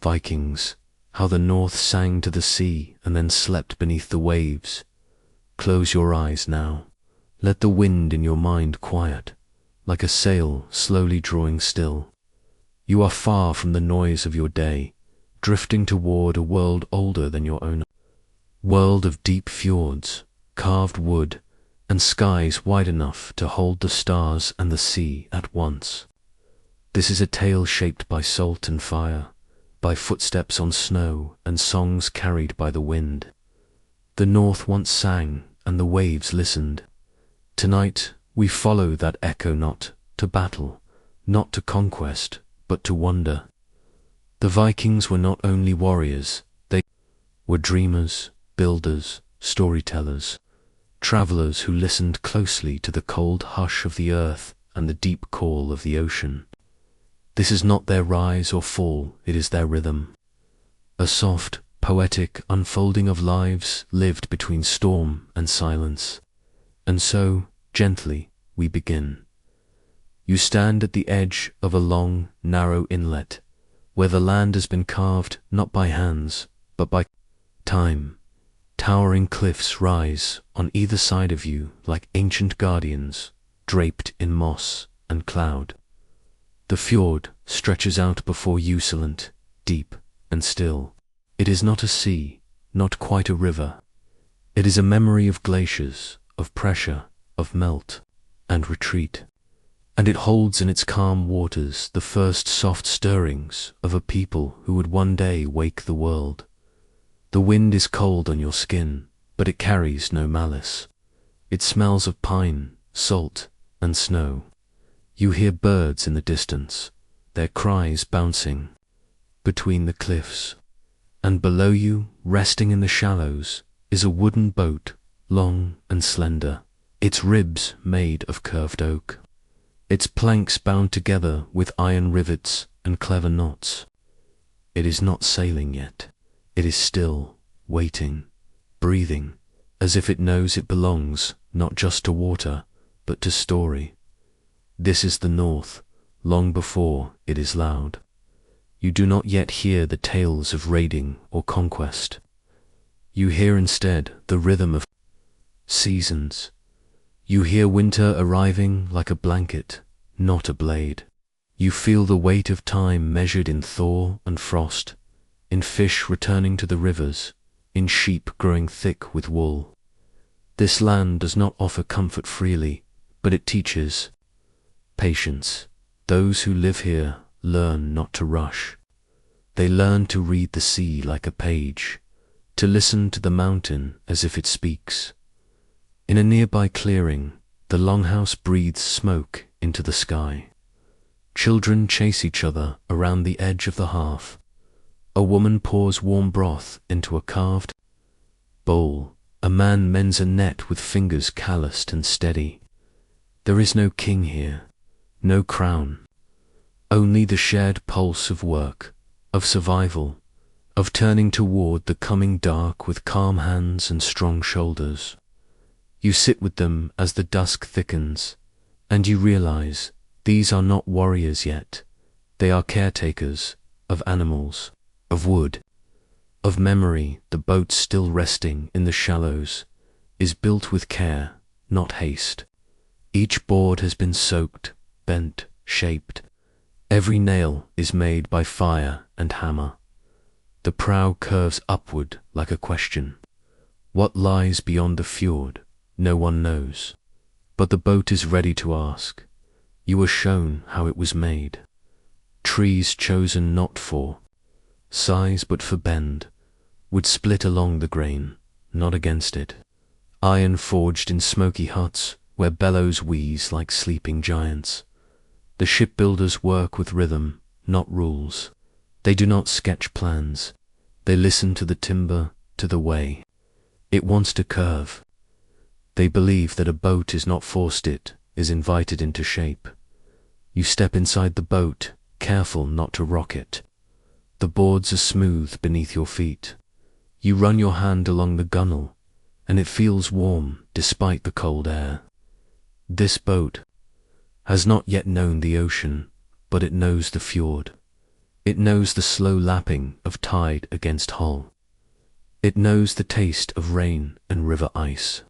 Vikings, how the North sang to the sea and then slept beneath the waves. Close your eyes now. Let the wind in your mind quiet, like a sail slowly drawing still. You are far from the noise of your day, drifting toward a world older than your own. World of deep fjords, carved wood, and skies wide enough to hold the stars and the sea at once. This is a tale shaped by salt and fire, by footsteps on snow and songs carried by the wind. The North once sang and the waves listened. Tonight we follow that echo, not to battle, not to conquest, but to wonder. The Vikings were not only warriors, they were dreamers, builders, storytellers, travelers who listened closely to the cold hush of the earth and the deep call of the ocean. This is not their rise or fall, it is their rhythm. A soft, poetic unfolding of lives lived between storm and silence. And so, gently, we begin. You stand at the edge of a long, narrow inlet, where the land has been carved not by hands, but by time. Towering cliffs rise on either side of you like ancient guardians, draped in moss and cloud. The fjord stretches out before you, silent, deep, and still. It is not a sea, not quite a river. It is a memory of glaciers, of pressure, of melt, and retreat. And it holds in its calm waters the first soft stirrings of a people who would one day wake the world. The wind is cold on your skin, but it carries no malice. It smells of pine, salt, and snow. You hear birds in the distance, their cries bouncing between the cliffs. And below you, resting in the shallows, is a wooden boat, long and slender, its ribs made of curved oak, its planks bound together with iron rivets and clever knots. It is not sailing yet. It is still, waiting, breathing, as if it knows it belongs not just to water, but to story. This is the North, long before it is loud. You do not yet hear the tales of raiding or conquest. You hear instead the rhythm of seasons. You hear winter arriving like a blanket, not a blade. You feel the weight of time measured in thaw and frost, in fish returning to the rivers, in sheep growing thick with wool. This land does not offer comfort freely, but it teaches patience. Those who live here learn not to rush. They learn to read the sea like a page, to listen to the mountain as if it speaks. In a nearby clearing, the longhouse breathes smoke into the sky. Children chase each other around the edge of the hearth. A woman pours warm broth into a carved bowl. A man mends a net with fingers calloused and steady. There is no king here, no crown, only the shared pulse of work, of survival, of turning toward the coming dark with calm hands and strong shoulders. You sit with them as the dusk thickens, and you realize these are not warriors yet. They are caretakers of animals, of wood, of memory. The boat still resting in the shallows is built with care, not haste. Each board has been soaked, bent, shaped. Every nail is made by fire and hammer. The prow curves upward like a question. What lies beyond the fjord, no one knows. But the boat is ready to ask. You are shown how it was made. Trees chosen not for size but for bend would split along the grain, not against it. Iron forged in smoky huts where bellows wheeze like sleeping giants. The shipbuilders work with rhythm, not rules. They do not sketch plans. They listen to the timber, to the way it wants to curve. They believe that a boat is not forced, it is invited into shape. You step inside the boat, careful not to rock it. The boards are smooth beneath your feet. You run your hand along the gunwale, and it feels warm despite the cold air. This boat has not yet known the ocean, but it knows the fjord. It knows the slow lapping of tide against hull. It knows the taste of rain and river ice.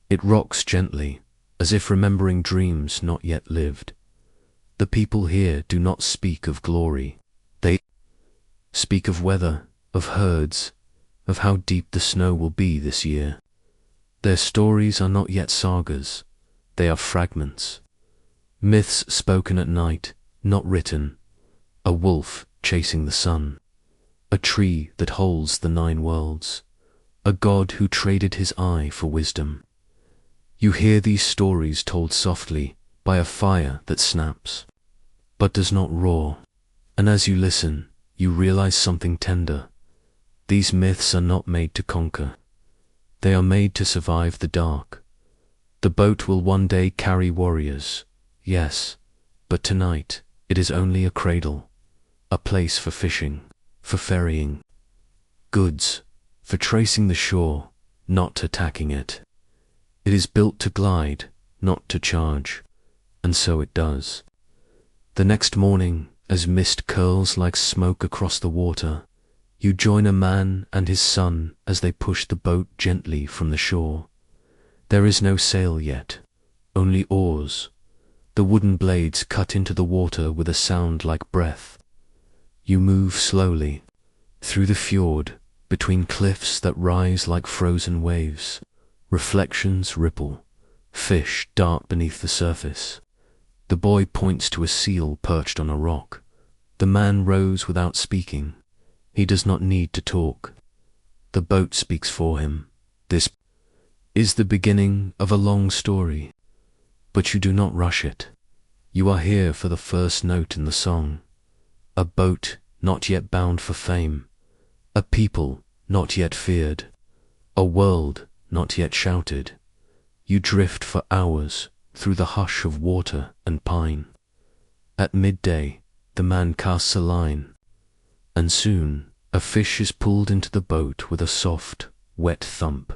It rocks gently, as if remembering dreams not yet lived. The people here do not speak of glory. They speak of weather, of herds, of how deep the snow will be this year. Their stories are not yet sagas. They are fragments. Myths spoken at night, not written. A wolf chasing the sun. A tree that holds the 9 worlds. A god who traded his eye for wisdom. You hear these stories told softly by a fire that snaps, but does not roar. And as you listen, you realize something tender. These myths are not made to conquer. They are made to survive the dark. The boat will one day carry warriors, yes, but tonight it is only a cradle, a place for fishing, for ferrying goods, for tracing the shore, not attacking it. It is built to glide, not to charge, and so it does. The next morning, as mist curls like smoke across the water, you join a man and his son as they push the boat gently from the shore. There is no sail yet, only oars. The wooden blades cut into the water with a sound like breath. You move slowly, through the fjord, between cliffs that rise like frozen waves. Reflections ripple, fish dart beneath the surface. The boy points to a seal perched on a rock. The man rows without speaking. He does not need to talk. The boat speaks for him. This is the beginning of a long story, but you do not rush it. You are here for the first note in the song. A boat not yet bound for fame. A people not yet feared. A world not yet shouted. You drift for hours through the hush of water and pine. At midday, the man casts a line, and soon a fish is pulled into the boat with a soft, wet thump.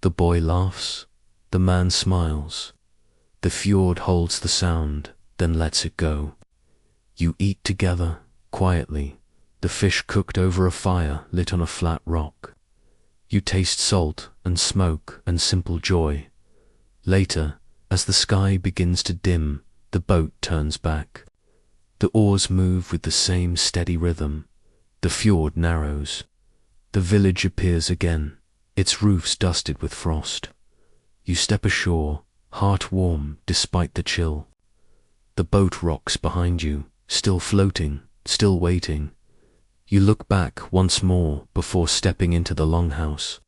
The boy laughs, the man smiles. The fjord holds the sound, then lets it go. You eat together, quietly, the fish cooked over a fire lit on a flat rock. You taste salt and smoke and simple joy. Later, as the sky begins to dim, the boat turns back. The oars move with the same steady rhythm. The fjord narrows. The village appears again, its roofs dusted with frost. You step ashore, heart warm despite the chill. The boat rocks behind you, still floating, still waiting. You look back once more before stepping into the longhouse.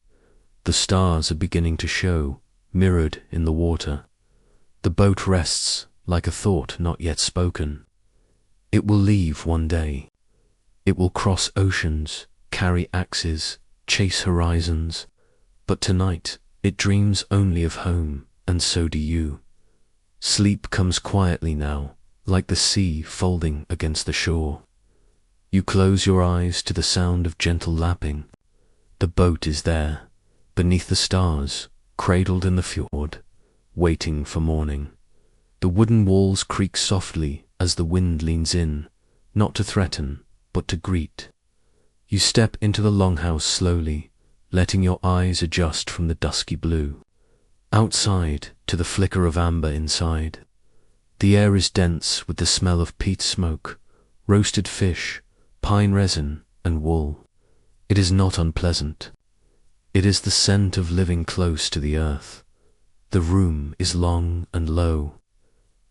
The stars are beginning to show, mirrored in the water. The boat rests like a thought not yet spoken. It will leave one day. It will cross oceans, carry axes, chase horizons. But tonight it dreams only of home, and so do you. Sleep comes quietly now, like the sea folding against the shore. You close your eyes to the sound of gentle lapping. The boat is there, beneath the stars, cradled in the fjord, waiting for morning. The wooden walls creak softly as the wind leans in, not to threaten, but to greet. You step into the longhouse slowly, letting your eyes adjust from the dusky blue. Outside, to the flicker of amber inside. The air is dense with the smell of peat smoke, roasted fish, pine resin, and wool. It is not unpleasant. It is the scent of living close to the earth. The room is long and low.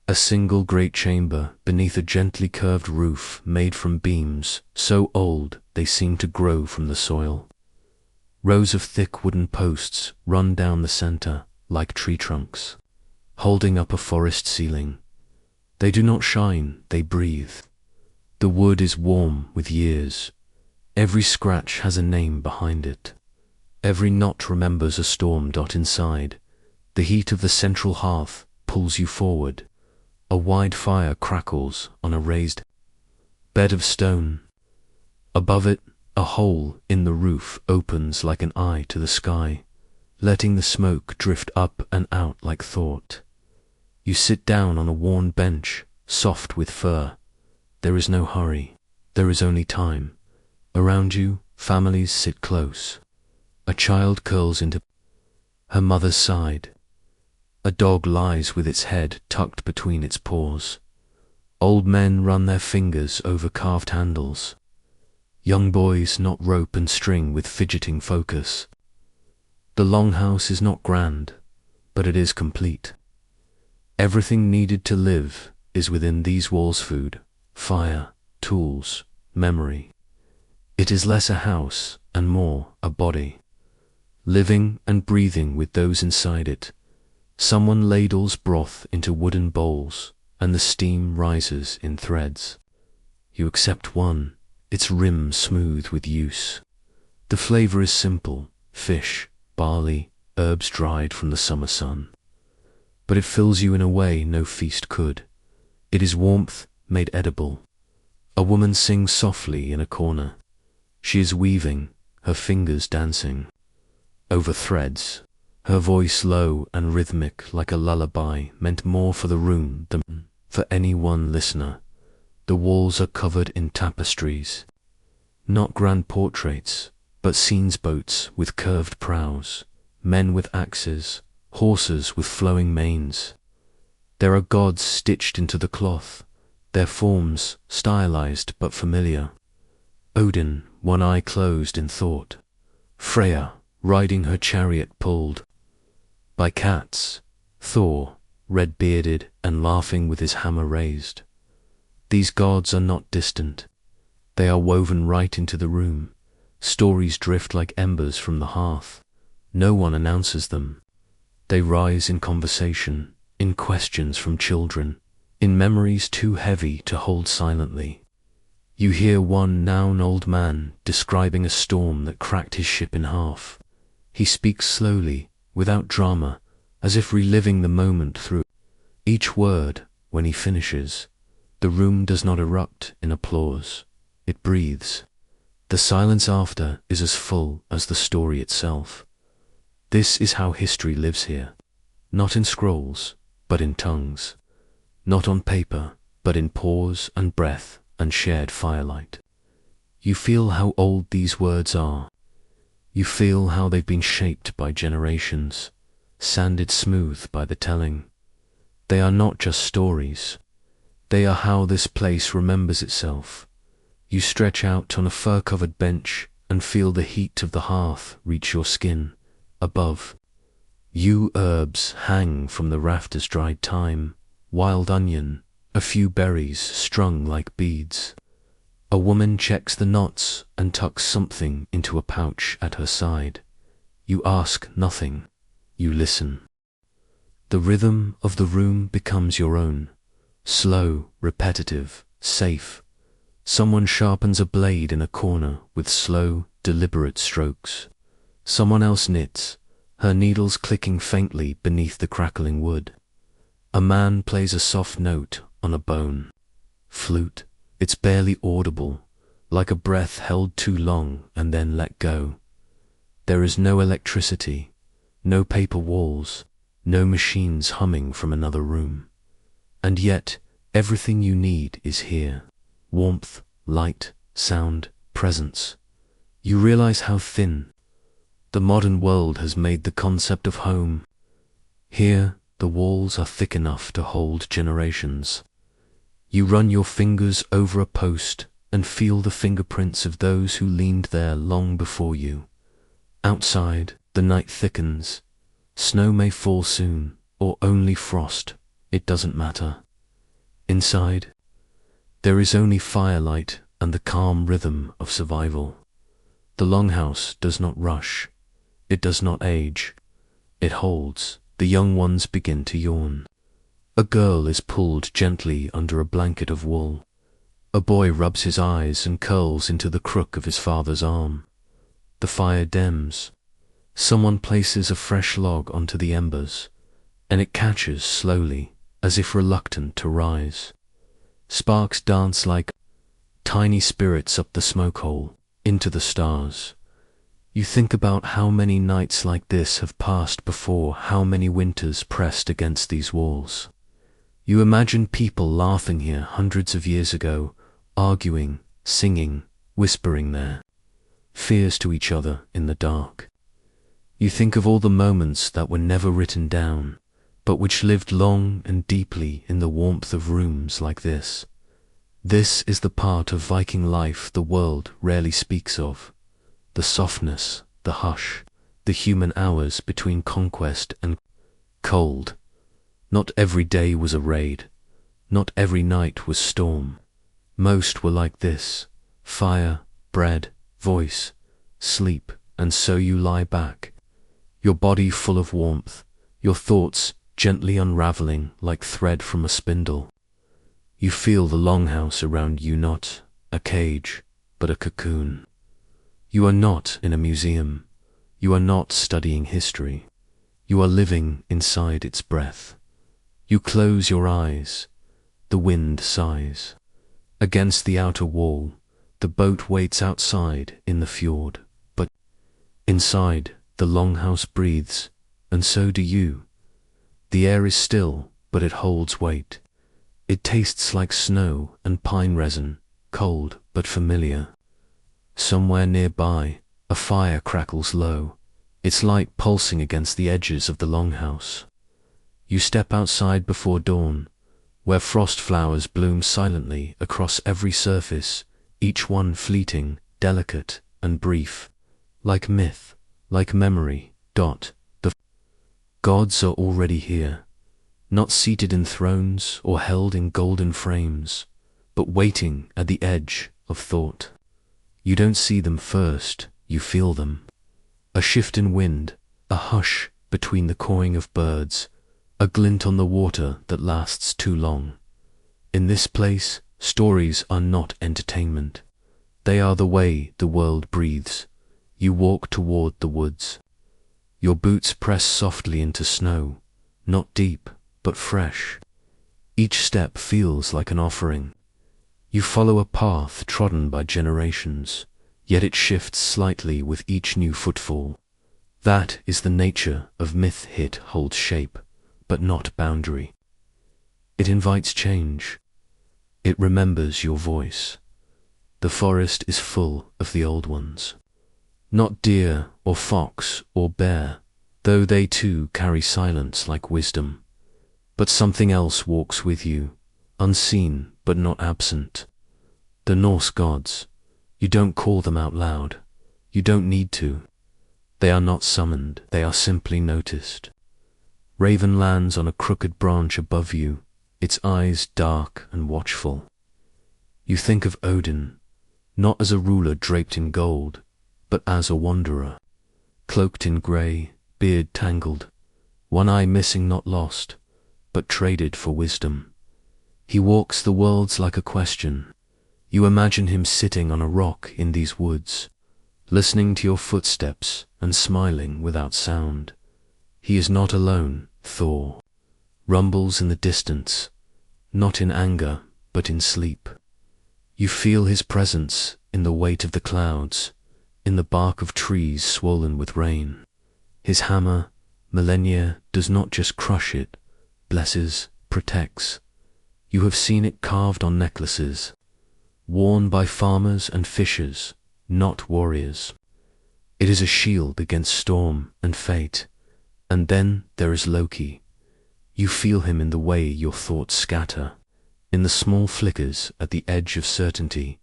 A single great chamber beneath a gently curved roof made from beams so old they seem to grow from the soil. Rows of thick wooden posts run down the center like tree trunks, holding up a forest ceiling. They do not shine, they breathe. The wood is warm with years. Every scratch has a name behind it. Every knot remembers a storm dot inside. The heat of the central hearth pulls you forward. A wide fire crackles on a raised bed of stone. Above it, a hole in the roof opens like an eye to the sky, letting the smoke drift up and out like thought. You sit down on a worn bench, soft with fur. There is no hurry. There is only time. Around you, families sit close. A child curls into her mother's side. A dog lies with its head tucked between its paws. Old men run their fingers over carved handles. Young boys knot rope and string with fidgeting focus. The longhouse is not grand, but it is complete. Everything needed to live is within these walls: food, fire, tools, memory. It is less a house and more a body, living and breathing with those inside it. Someone ladles broth into wooden bowls, and the steam rises in threads. You accept one, its rim smooth with use. The flavor is simple: fish, barley, herbs dried from the summer sun. But it fills you in a way no feast could. It is warmth made edible. A woman sings softly in a corner. She is weaving, her fingers dancing over threads, her voice low and rhythmic like a lullaby meant more for the room than for any one listener. The walls are covered in tapestries, not grand portraits, but scenes: boats with curved prows, men with axes, horses with flowing manes. There are gods stitched into the cloth, their forms stylized but familiar. Odin, one eye closed in thought. Freya, riding her chariot pulled by cats. Thor, red-bearded and laughing with his hammer raised. These gods are not distant. They are woven right into the room. Stories drift like embers from the hearth. No one announces them. They rise in conversation, in questions from children, in memories too heavy to hold silently. You hear one now old man describing a storm that cracked his ship in half. He speaks slowly, without drama, as if reliving the moment through each word. When he finishes, the room does not erupt in applause. It breathes. The silence after is as full as the story itself. This is how history lives here, not in scrolls, but in tongues, not on paper, but in pause and breath and shared firelight. You feel how old these words are. You feel how they've been shaped by generations, sanded smooth by the telling. They are not just stories. They are how this place remembers itself. You stretch out on a fur-covered bench and feel the heat of the hearth reach your skin. Above you, herbs hang from the rafters: dried thyme, wild onion, a few berries strung like beads. A woman checks the knots and tucks something into a pouch at her side. You ask nothing. You listen. The rhythm of the room becomes your own. Slow, repetitive, safe. Someone sharpens a blade in a corner with slow, deliberate strokes. Someone else knits, her needles clicking faintly beneath the crackling wood. A man plays a soft note on a bone flute. It's barely audible, like a breath held too long and then let go. There is no electricity, no paper walls, no machines humming from another room. And yet, everything you need is here: warmth, light, sound, presence. You realize how thin the modern world has made the concept of home. Here, the walls are thick enough to hold generations. You run your fingers over a post and feel the fingerprints of those who leaned there long before you. Outside, the night thickens. Snow may fall soon, or only frost. It doesn't matter. Inside, there is only firelight and the calm rhythm of survival. The longhouse does not rush. It does not age. It holds. The young ones begin to yawn. A girl is pulled gently under a blanket of wool. A boy rubs his eyes and curls into the crook of his father's arm. The fire dims. Someone places a fresh log onto the embers, and it catches slowly, as if reluctant to rise. Sparks dance like tiny spirits up the smoke hole, into the stars. You think about how many nights like this have passed before, how many winters pressed against these walls. You imagine people laughing here hundreds of years ago, arguing, singing, whispering their fears to each other in the dark. You think of all the moments that were never written down, but which lived long and deeply in the warmth of rooms like this. This is the part of Viking life the world rarely speaks of. The softness, the hush, the human hours between conquest and cold. Not every day was a raid. Not every night was storm. Most were like this: fire, bread, voice, sleep, and so you lie back, your body full of warmth, your thoughts gently unraveling like thread from a spindle. You feel the longhouse around you, not a cage, but a cocoon. You are not in a museum. You are not studying history. You are living inside its breath. You close your eyes. The wind sighs. Against the outer wall, the boat waits outside in the fjord, but inside, the longhouse breathes, and so do you. The air is still, but it holds weight. It tastes like snow and pine resin, cold but familiar. Somewhere nearby, a fire crackles low, its light pulsing against the edges of the longhouse. You step outside before dawn, where frost flowers bloom silently across every surface, each one fleeting, delicate, and brief, like myth, like memory. The gods are already here, not seated in thrones or held in golden frames, but waiting at the edge of thought. You don't see them first, you feel them. A shift in wind, a hush between the cawing of birds, a glint on the water that lasts too long. In this place, stories are not entertainment. They are the way the world breathes. You walk toward the woods. Your boots press softly into snow, not deep, but fresh. Each step feels like an offering. You follow a path trodden by generations, yet it shifts slightly with each new footfall. That is the nature of myth. It holds shape, but not boundary. It invites change. It remembers your voice. The forest is full of the old ones. Not deer or fox or bear, though they too carry silence like wisdom. But something else walks with you, unseen but not absent. The Norse gods. You don't call them out loud. You don't need to. They are not summoned, they are simply noticed. Raven lands on a crooked branch above you, its eyes dark and watchful. You think of Odin, not as a ruler draped in gold, but as a wanderer, cloaked in grey, beard tangled, one eye missing, not lost, but traded for wisdom. He walks the worlds like a question. You imagine him sitting on a rock in these woods, listening to your footsteps and smiling without sound. He is not alone, Thor rumbles in the distance, not in anger, but in sleep. You feel his presence in the weight of the clouds, in the bark of trees swollen with rain. His hammer, Millennia, does not just crush it, blesses, protects. You have seen it carved on necklaces, worn by farmers and fishers, not warriors. It is a shield against storm and fate. And then there is Loki. You feel him in the way your thoughts scatter, in the small flickers at the edge of certainty.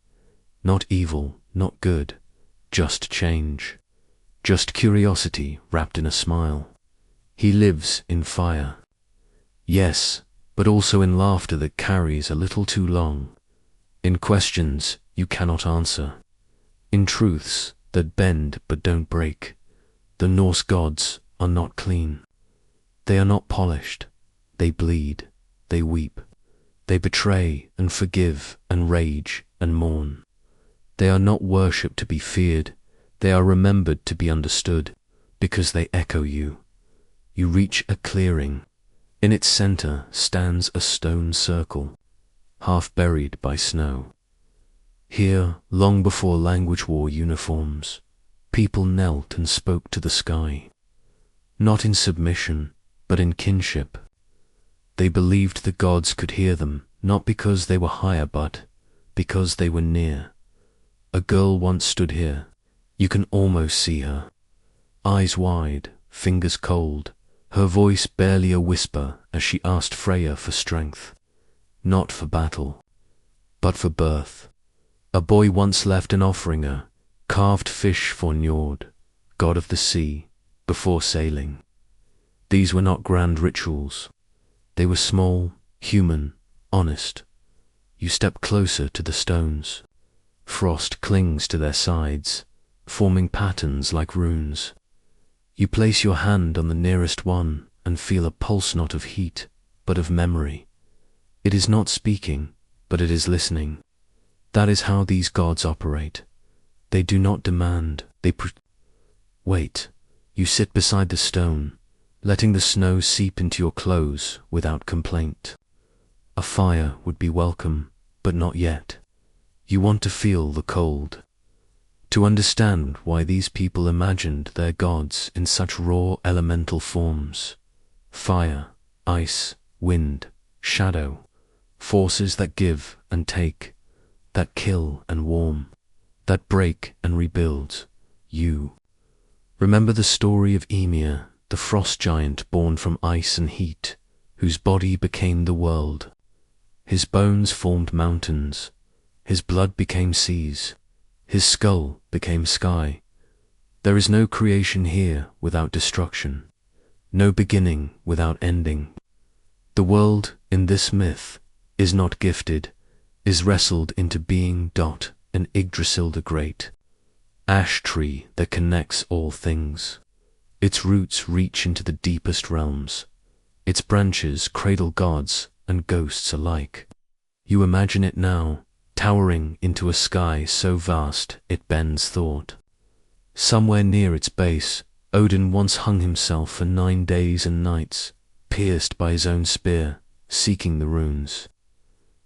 Not evil, not good, just change, just curiosity wrapped in a smile. He lives in fire. Yes, but also in laughter that carries a little too long, in questions you cannot answer, in truths that bend but don't break. The Norse gods are not clean. They are not polished. They bleed. They weep. They betray and forgive and rage and mourn. They are not worshipped to be feared. They are remembered to be understood, because they echo you. You reach a clearing. In its center stands a stone circle, half buried by snow. Here, long before language wore uniforms, people knelt and spoke to the sky. Not in submission, but in kinship. They believed the gods could hear them, not because they were higher, but because they were near. A girl once stood here. You can almost see her. Eyes wide, fingers cold, her voice barely a whisper as she asked Freya for strength. Not for battle, but for birth. A boy once left an offering, a carved fish for Njord, god of the sea, before sailing. These were not grand rituals. They were small, human, honest. You step closer to the stones. Frost clings to their sides, forming patterns like runes. You place your hand on the nearest one and feel a pulse not of heat, but of memory. It is not speaking, but it is listening. That is how these gods operate. They do not demand, wait. You sit beside the stone, letting the snow seep into your clothes without complaint. A fire would be welcome, but not yet. You want to feel the cold, to understand why these people imagined their gods in such raw elemental forms. Fire, ice, wind, shadow, forces that give and take, that kill and warm, that break and rebuild. You remember the story of Ymir, the frost giant born from ice and heat, whose body became the world. His bones formed mountains, his blood became seas, his skull became sky. There is no creation here without destruction, no beginning without ending. The world in this myth is not gifted, is wrestled into being. An Yggdrasil the Great, ash tree that connects all things. Its roots reach into the deepest realms. Its branches cradle gods and ghosts alike. You imagine it now, towering into a sky so vast it bends thought. Somewhere near its base, Odin once hung himself for 9 days and nights, pierced by his own spear, seeking the runes.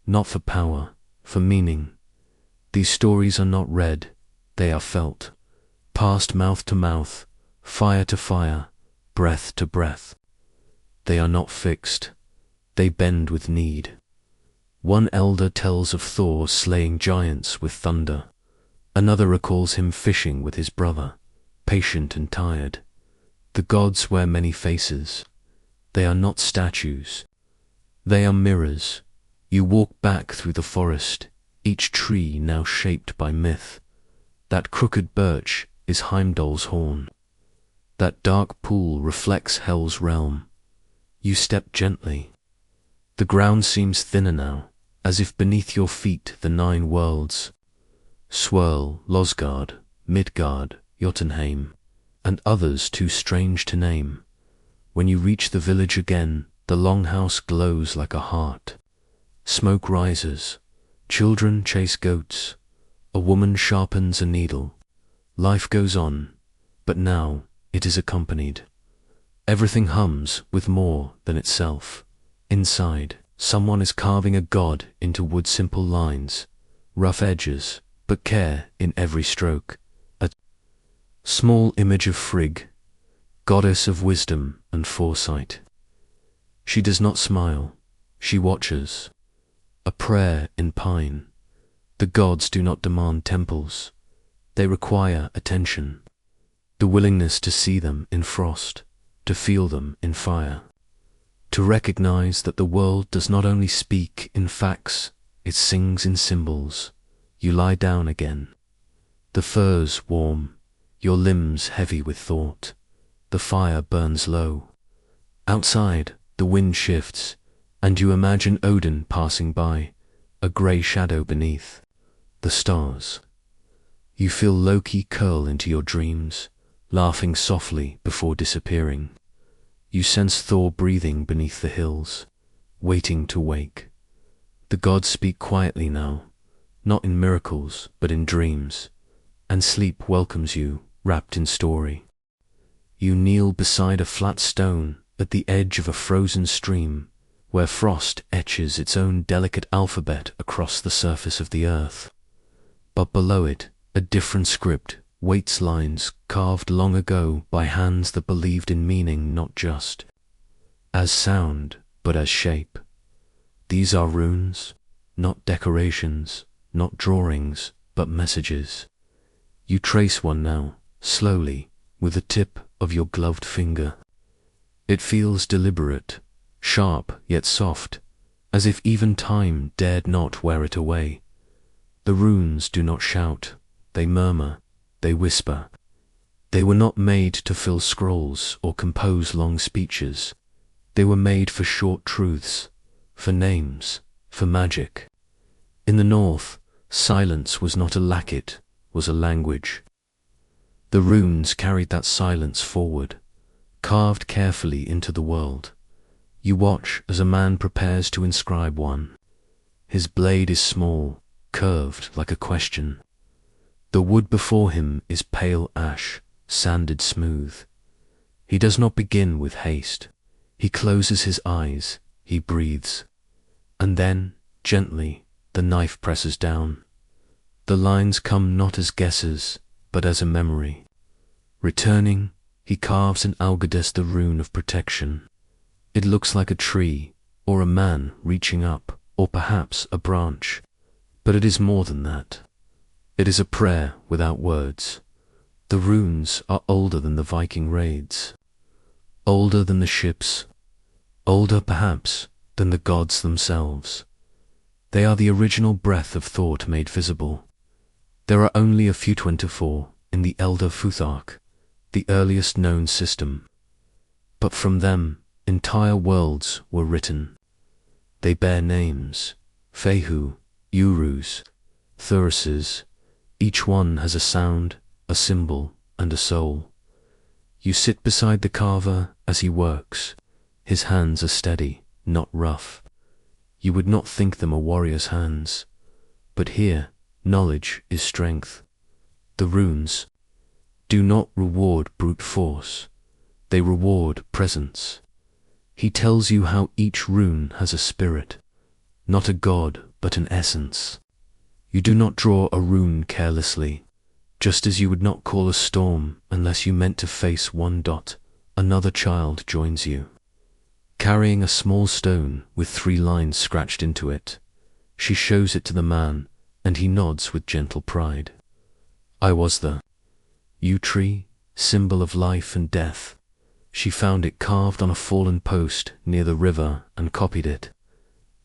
Not for power, for meaning. These stories are not read, they are felt, passed mouth to mouth, fire to fire, breath to breath. They are not fixed, they bend with need. One elder tells of Thor slaying giants with thunder. Another recalls him fishing with his brother, patient and tired. The gods wear many faces. They are not statues. They are mirrors. You walk back through the forest, each tree now shaped by myth. That crooked birch is Heimdall's horn. That dark pool reflects Hel's realm. You step gently. The ground seems thinner now, as if beneath your feet the 9 worlds swirl, Losgard, Midgard, Jotunheim, and others too strange to name. When you reach the village again, the longhouse glows like a heart. Smoke rises, children chase goats, a woman sharpens a needle. Life goes on, but now it is accompanied. Everything hums with more than itself. Inside, someone is carving a god into wood, simple lines, rough edges, but care in every stroke. A small image of Frigg, goddess of wisdom and foresight. She does not smile, she watches. A prayer in pine. The gods do not demand temples. They require attention. The willingness to see them in frost, to feel them in fire. To recognize that the world does not only speak in facts, it sings in symbols. You lie down again. The furs warm, your limbs heavy with thought. The fire burns low. Outside, the wind shifts, and you imagine Odin passing by, a grey shadow beneath. The stars. You feel Loki curl into your dreams, laughing softly before disappearing. You sense Thor breathing beneath the hills, waiting to wake. The gods speak quietly now, not in miracles, but in dreams, and sleep welcomes you, wrapped in story. You kneel beside a flat stone at the edge of a frozen stream, where frost etches its own delicate alphabet across the surface of the earth. But below it, a different script waits lines carved long ago by hands that believed in meaning not just as sound, but as shape. These are runes, not decorations, not drawings, but messages. You trace one now, slowly, with the tip of your gloved finger. It feels deliberate, sharp yet soft, as if even time dared not wear it away. The runes do not shout, they murmur, they whisper. They were not made to fill scrolls or compose long speeches. They were made for short truths, for names, for magic. In the north, silence was not a lacket, was a language. The runes carried that silence forward, carved carefully into the world. You watch as a man prepares to inscribe one. His blade is small, curved like a question. The wood before him is pale ash, sanded smooth. He does not begin with haste. He closes his eyes, he breathes. And then, gently, the knife presses down. The lines come not as guesses, but as a memory. Returning, he carves in Algades the rune of protection. It looks like a tree, or a man reaching up, or perhaps a branch. But it is more than that. It is a prayer without words. The runes are older than the Viking raids, older than the ships, older perhaps than the gods themselves. They are the original breath of thought made visible. There are only a few 24 in the Elder Futhark, the earliest known system. But from them, entire worlds were written. They bear names, Fehu, Urus, Thuruses. Each one has a sound, a symbol, and a soul. You sit beside the carver as he works. His hands are steady, not rough. You would not think them a warrior's hands. But here, knowledge is strength. The runes do not reward brute force. They reward presence. He tells you how each rune has a spirit, not a god, but an essence. You do not draw a rune carelessly, just as you would not call a storm unless you meant to face one dot. Another child joins you, carrying a small stone with 3 lines scratched into it. She shows it to the man, and he nods with gentle pride. I was the yew tree, symbol of life and death. She found it carved on a fallen post near the river and copied it.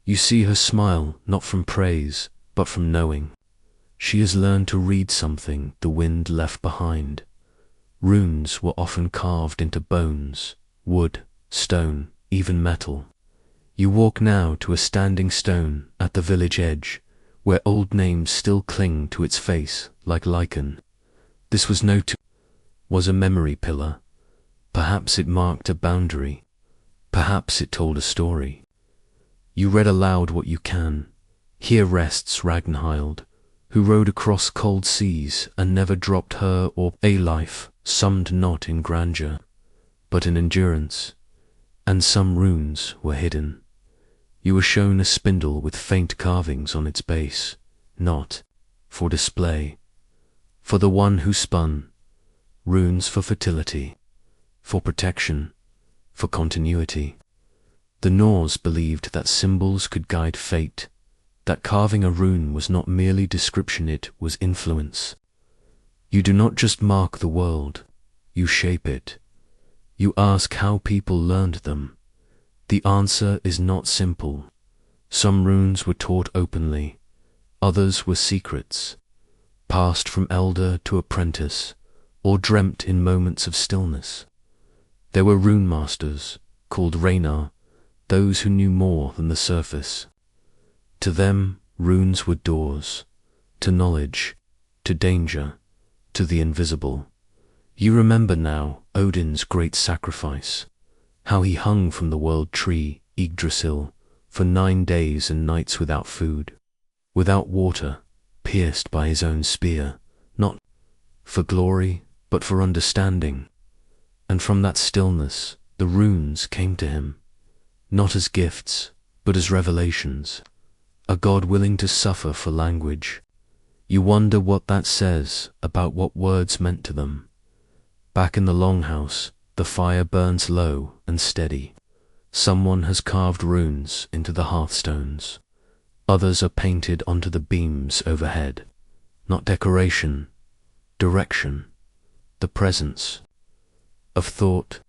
You see her smile, not from praise, but from knowing. She has learned to read something the wind left behind. Runes were often carved into bones, wood, stone, even metal. You walk now to a standing stone at the village edge, where old names still cling to its face like lichen. This was no tomb, was a memory pillar. Perhaps it marked a boundary. Perhaps it told a story. You read aloud what you can. Here rests Ragnhild, who rode across cold seas and never dropped her or a life summed not in grandeur, but in endurance. And some runes were hidden. You were shown a spindle with faint carvings on its base, not for display, for the one who spun. Runes for fertility, for protection, for continuity. The Norse believed that symbols could guide fate, that carving a rune was not merely description, it was influence. You do not just mark the world, you shape it. You ask how people learned them. The answer is not simple. Some runes were taught openly, others were secrets, passed from elder to apprentice, or dreamt in moments of stillness. There were rune masters, called Raynar, those who knew more than the surface. To them, runes were doors, to knowledge, to danger, to the invisible. You remember now Odin's great sacrifice, how he hung from the world tree, Yggdrasil, for 9 days and nights without food, without water, pierced by his own spear, not for glory, but for understanding. And from that stillness, the runes came to him, not as gifts, but as revelations, a God willing to suffer for language. You wonder what that says about what words meant to them. Back in the longhouse, the fire burns low and steady. Someone has carved runes into the hearthstones. Others are painted onto the beams overhead. not decoration, direction, the presence of thought.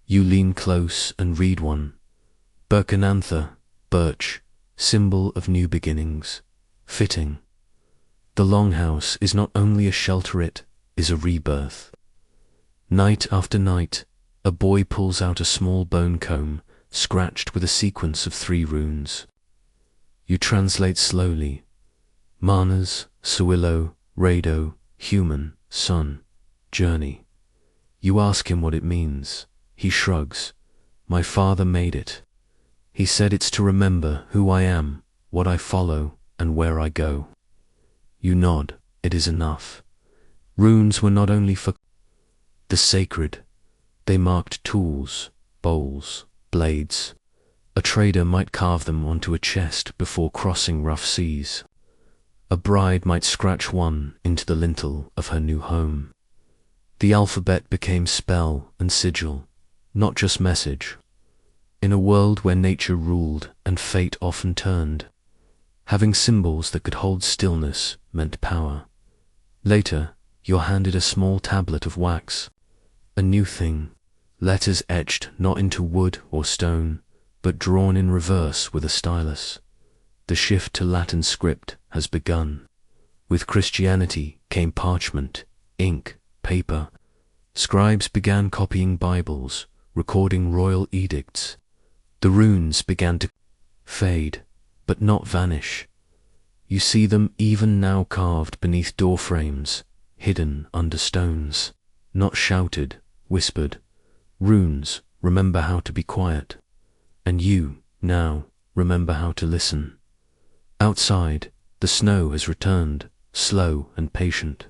You lean close and read one. Birkenantha, birch, symbol of new beginnings. Fitting. The longhouse is not only a shelter, it is a rebirth. Night after night, a boy pulls out a small bone comb, scratched with a sequence of 3 runes. You translate slowly. Manas, Suillo, Rado, human, sun, journey. You ask him what it means. He shrugs. My father made it. He said it's to remember who I am, what I follow, and where I go. You nod. It is enough. Runes were not only for the sacred. They marked tools, bowls, blades. A trader might carve them onto a chest before crossing rough seas. A bride might scratch one into the lintel of her new home. The alphabet became spell and sigil, not just message. In a world where nature ruled and fate often turned, having symbols that could hold stillness meant power. Later, you're handed a small tablet of wax, a new thing, letters etched not into wood or stone, but drawn in reverse with a stylus. The shift to Latin script has begun. With Christianity came parchment, ink, paper. Scribes began copying Bibles, recording royal edicts. The runes began to fade, but not vanish. You see them even now carved beneath door frames, hidden under stones, not shouted, whispered. Runes, remember how to be quiet. And you, now, remember how to listen. Outside, the snow has returned, slow and patient.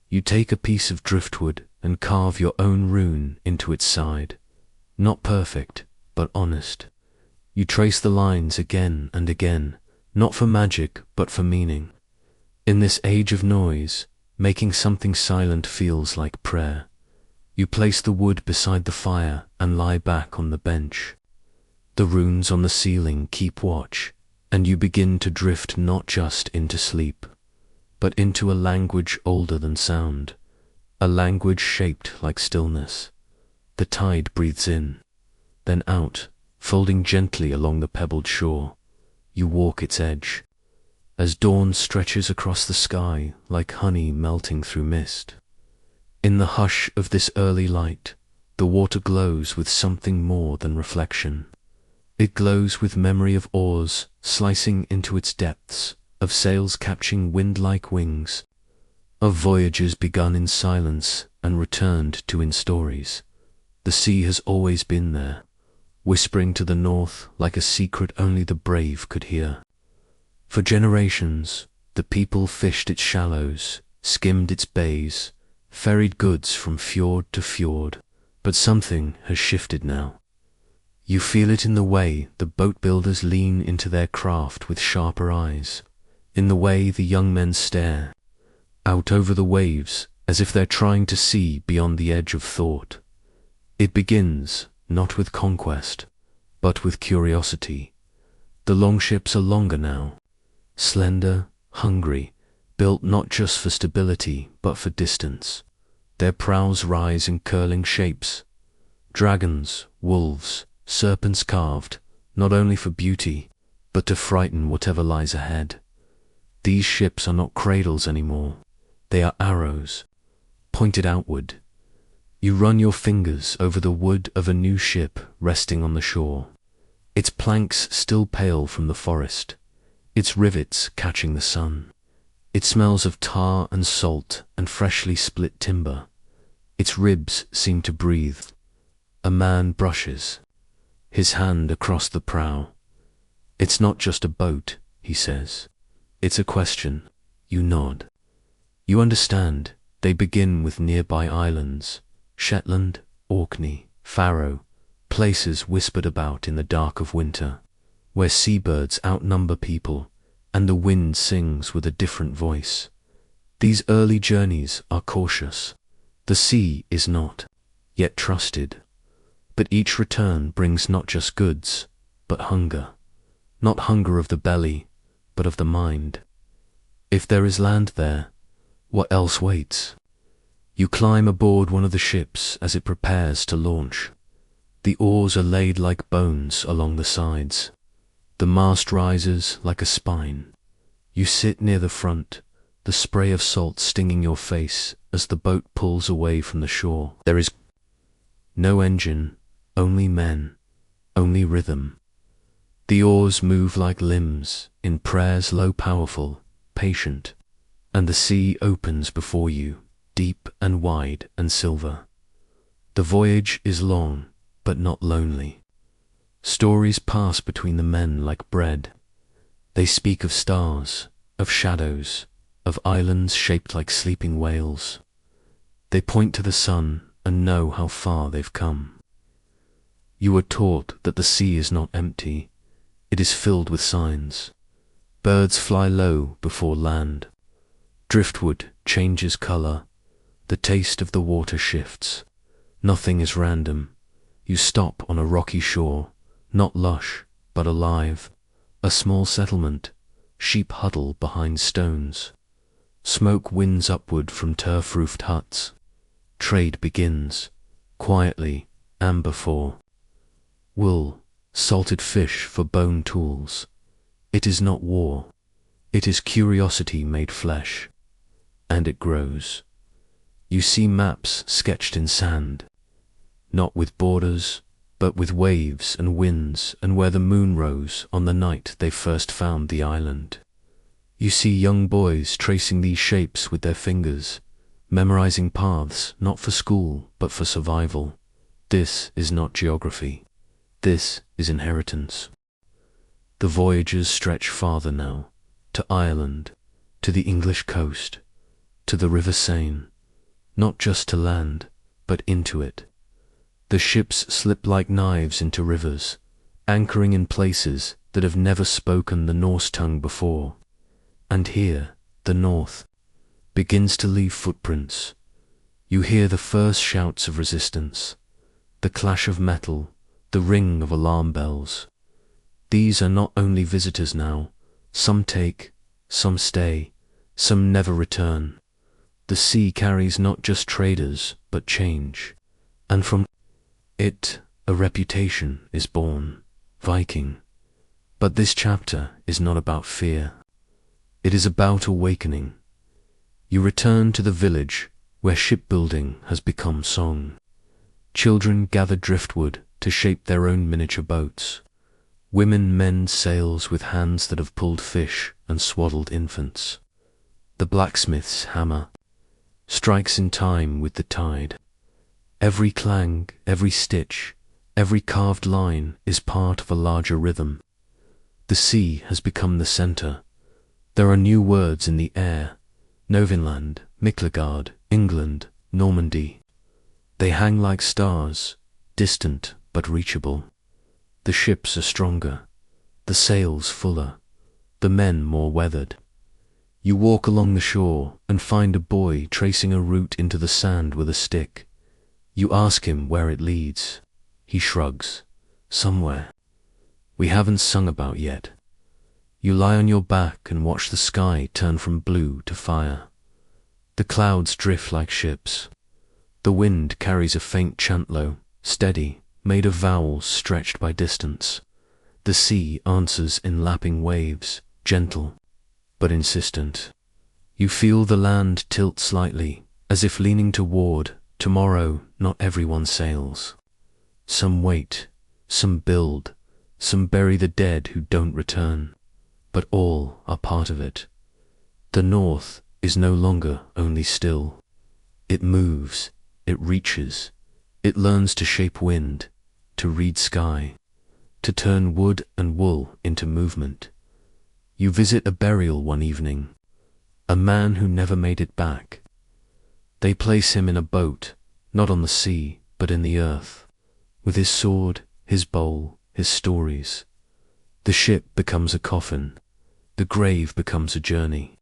You take a piece of driftwood and carve your own rune into its side. Not perfect, but honest. You trace the lines again and again, not for magic, but for meaning. In this age of noise, making something silent feels like prayer. You place the wood beside the fire and lie back on the bench. The runes on the ceiling keep watch, and you begin to drift not just into sleep, but into a language older than sound, a language shaped like stillness. The tide breathes in, then out, folding gently along the pebbled shore. You walk its edge, as dawn stretches across the sky like honey melting through mist. In the hush of this early light, the water glows with something more than reflection. It glows with memory of oars slicing into its depths, of sails catching wind-like wings, of voyages begun in silence and returned to in stories. The sea has always been there, whispering to the north like a secret only the brave could hear. For generations, the people fished its shallows, skimmed its bays, ferried goods from fjord to fjord, but something has shifted now. You feel it in the way the boat builders lean into their craft with sharper eyes, in the way the young men stare out over the waves as if they're trying to see beyond the edge of thought. It begins not with conquest, but with curiosity. The longships are longer now, slender, hungry, built not just for stability but for distance. Their prows rise in curling shapes, dragons, wolves, serpents carved, not only for beauty, but to frighten whatever lies ahead. These ships are not cradles anymore. They are arrows, pointed outward. You run your fingers over the wood of a new ship resting on the shore, its planks still pale from the forest, its rivets catching the sun. It smells of tar and salt and freshly split timber. Its ribs seem to breathe. A man brushes his hand across the prow. It's not just a boat, he says. It's a question. You nod. You understand. They begin with nearby islands, Shetland, Orkney, Faroe, places whispered about in the dark of winter, where seabirds outnumber people and the wind sings with a different voice. These early journeys are cautious. The sea is not yet trusted. But each return brings not just goods, but hunger. Not hunger of the belly, but of the mind. If there is land there, What else waits? You climb aboard one of the ships as it prepares to launch. The oars are laid like bones along the sides. The mast rises like a spine. You sit near the front, the spray of salt stinging your face as the boat pulls away from the shore. There is no engine, only men, only rhythm. The oars move like limbs, in prayers low powerful, patient, and the sea opens before you, deep and wide and silver. The voyage is long, but not lonely. Stories pass between the men like bread. They speak of stars, of shadows, of islands shaped like sleeping whales. They point to the sun and know how far they've come. You are taught that the sea is not empty. It is filled with signs. Birds fly low before land. Driftwood changes color. The taste of the water shifts. Nothing is random. You stop on a rocky shore, not lush, but alive. A small settlement, sheep huddle behind stones. Smoke winds upward from turf-roofed huts. Trade begins, quietly, amber for wool, salted fish for bone tools. It is not war. It is curiosity made flesh. And it grows. You see maps sketched in sand, not with borders, but with waves and winds and where the moon rose on the night they first found the island. You see young boys tracing these shapes with their fingers, memorizing paths not for school but for survival. This is not geography. This is inheritance. The voyages stretch farther now, to Ireland, to the English coast, to the River Seine, not just to land, but into it. The ships slip like knives into rivers, anchoring in places that have never spoken the Norse tongue before. And here, the north, begins to leave footprints. You hear the first shouts of resistance, the clash of metal, the ring of alarm bells. These are not only visitors now. Some take, some stay, some never return. The sea carries not just traders, but change. And from it, a reputation is born, Viking. But this chapter is not about fear. It is about awakening. You return to the village where shipbuilding has become song. Children gather driftwood to shape their own miniature boats. Women mend sails with hands that have pulled fish and swaddled infants. The blacksmith's hammer strikes in time with the tide. Every clang, every stitch, every carved line is part of a larger rhythm. The sea has become the center. There are new words in the air: Novinland, Miklagard, England, Normandy. They hang like stars, distant but reachable. The ships are stronger, the sails fuller, the men more weathered. You walk along the shore and find a boy tracing a route into the sand with a stick. You ask him where it leads. He shrugs. Somewhere we haven't sung about yet. You lie on your back and watch the sky turn from blue to fire. The clouds drift like ships. The wind carries a faint chantlo, steady, made of vowels stretched by distance. The sea answers in lapping waves, gentle but insistent. You feel the land tilt slightly, as if leaning toward tomorrow. Not everyone sails. Some wait, some build, some bury the dead who don't return, but all are part of it. The north is no longer only still. It moves, it reaches, it learns to shape wind, to read sky, to turn wood and wool into movement. You visit a burial one evening, a man who never made it back. They place him in a boat, not on the sea, but in the earth, with his sword, his bowl, his stories. The ship becomes a coffin, the grave becomes a journey.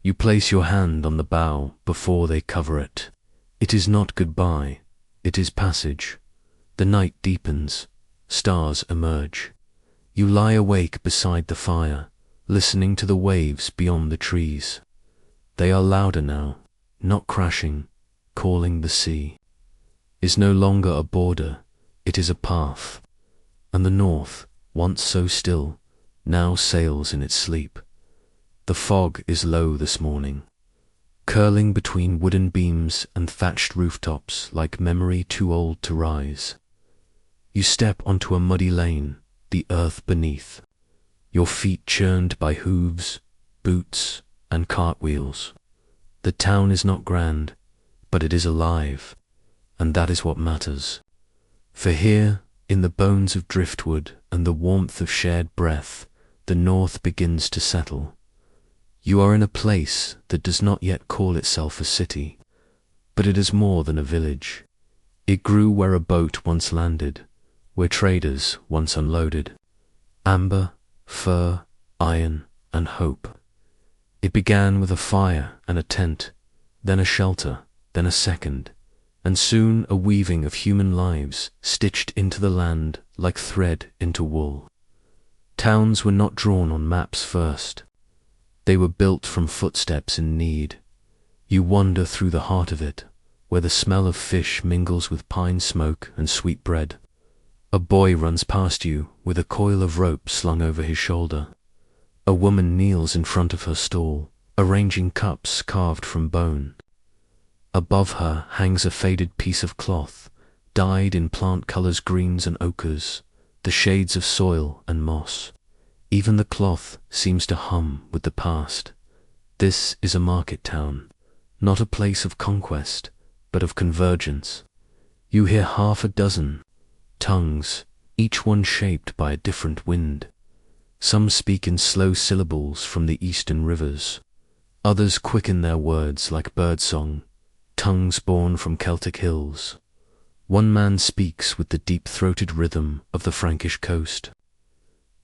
You place your hand on the bow before they cover it. It is not goodbye, it is passage. The night deepens, stars emerge. You lie awake beside the fire, listening to the waves beyond the trees. They are louder now, not crashing, calling the sea, is no longer a border, it is a path, and the north, once so still, now sails in its sleep. The fog is low this morning, curling between wooden beams and thatched rooftops like memory too old to rise. You step onto a muddy lane, the earth beneath, your feet churned by hooves, boots, and cartwheels. The town is not grand, but it is alive, and that is what matters. For here, in the bones of driftwood and the warmth of shared breath, the north begins to settle. You are in a place that does not yet call itself a city, but it is more than a village. It grew where a boat once landed, where traders once unloaded. Amber, fur, iron, and hope. It began with a fire and a tent, then a shelter, then a second, and soon a weaving of human lives stitched into the land like thread into wool. Towns were not drawn on maps first. They were built from footsteps in need. You wander through the heart of it, where the smell of fish mingles with pine smoke and sweet bread. A boy runs past you with a coil of rope slung over his shoulder. A woman kneels in front of her stall, arranging cups carved from bone. Above her hangs a faded piece of cloth, dyed in plant colors, greens and ochres, the shades of soil and moss. Even the cloth seems to hum with the past. This is a market town, not a place of conquest, but of convergence. You hear half a dozen tongues, each one shaped by a different wind. Some speak in slow syllables from the eastern rivers. Others quicken their words like birdsong, tongues born from Celtic hills. One man speaks with the deep-throated rhythm of the Frankish coast.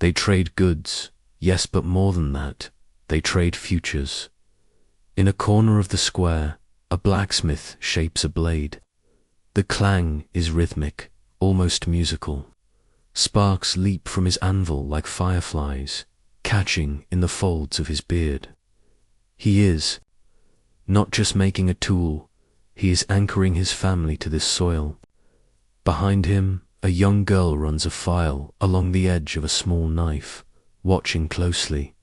They trade goods, yes, but more than that, they trade futures. In a corner of the square, a blacksmith shapes a blade. The clang is rhythmic, almost musical. Sparks leap from his anvil like fireflies, catching in the folds of his beard. He is not just making a tool, he is anchoring his family to this soil. Behind him, a young girl runs a file along the edge of a small knife, watching closely.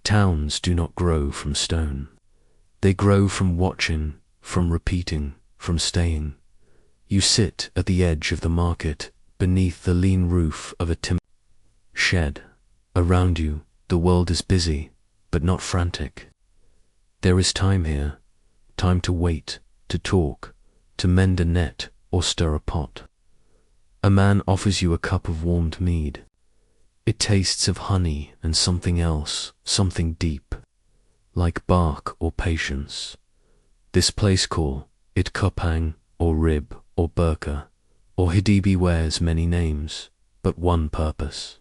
Towns do not grow from stone. They grow from watching, from repeating, from staying. You sit at the edge of the market, beneath the lean roof of a timber shed. Around you, the world is busy, but not frantic. There is time here, time to wait, to talk, to mend a net or stir a pot. A man offers you a cup of warmed mead. It tastes of honey and something else, something deep, like bark or patience. This place call, it Kupang, or Rib, or Burka, or Hidibi wears many names, but one purpose.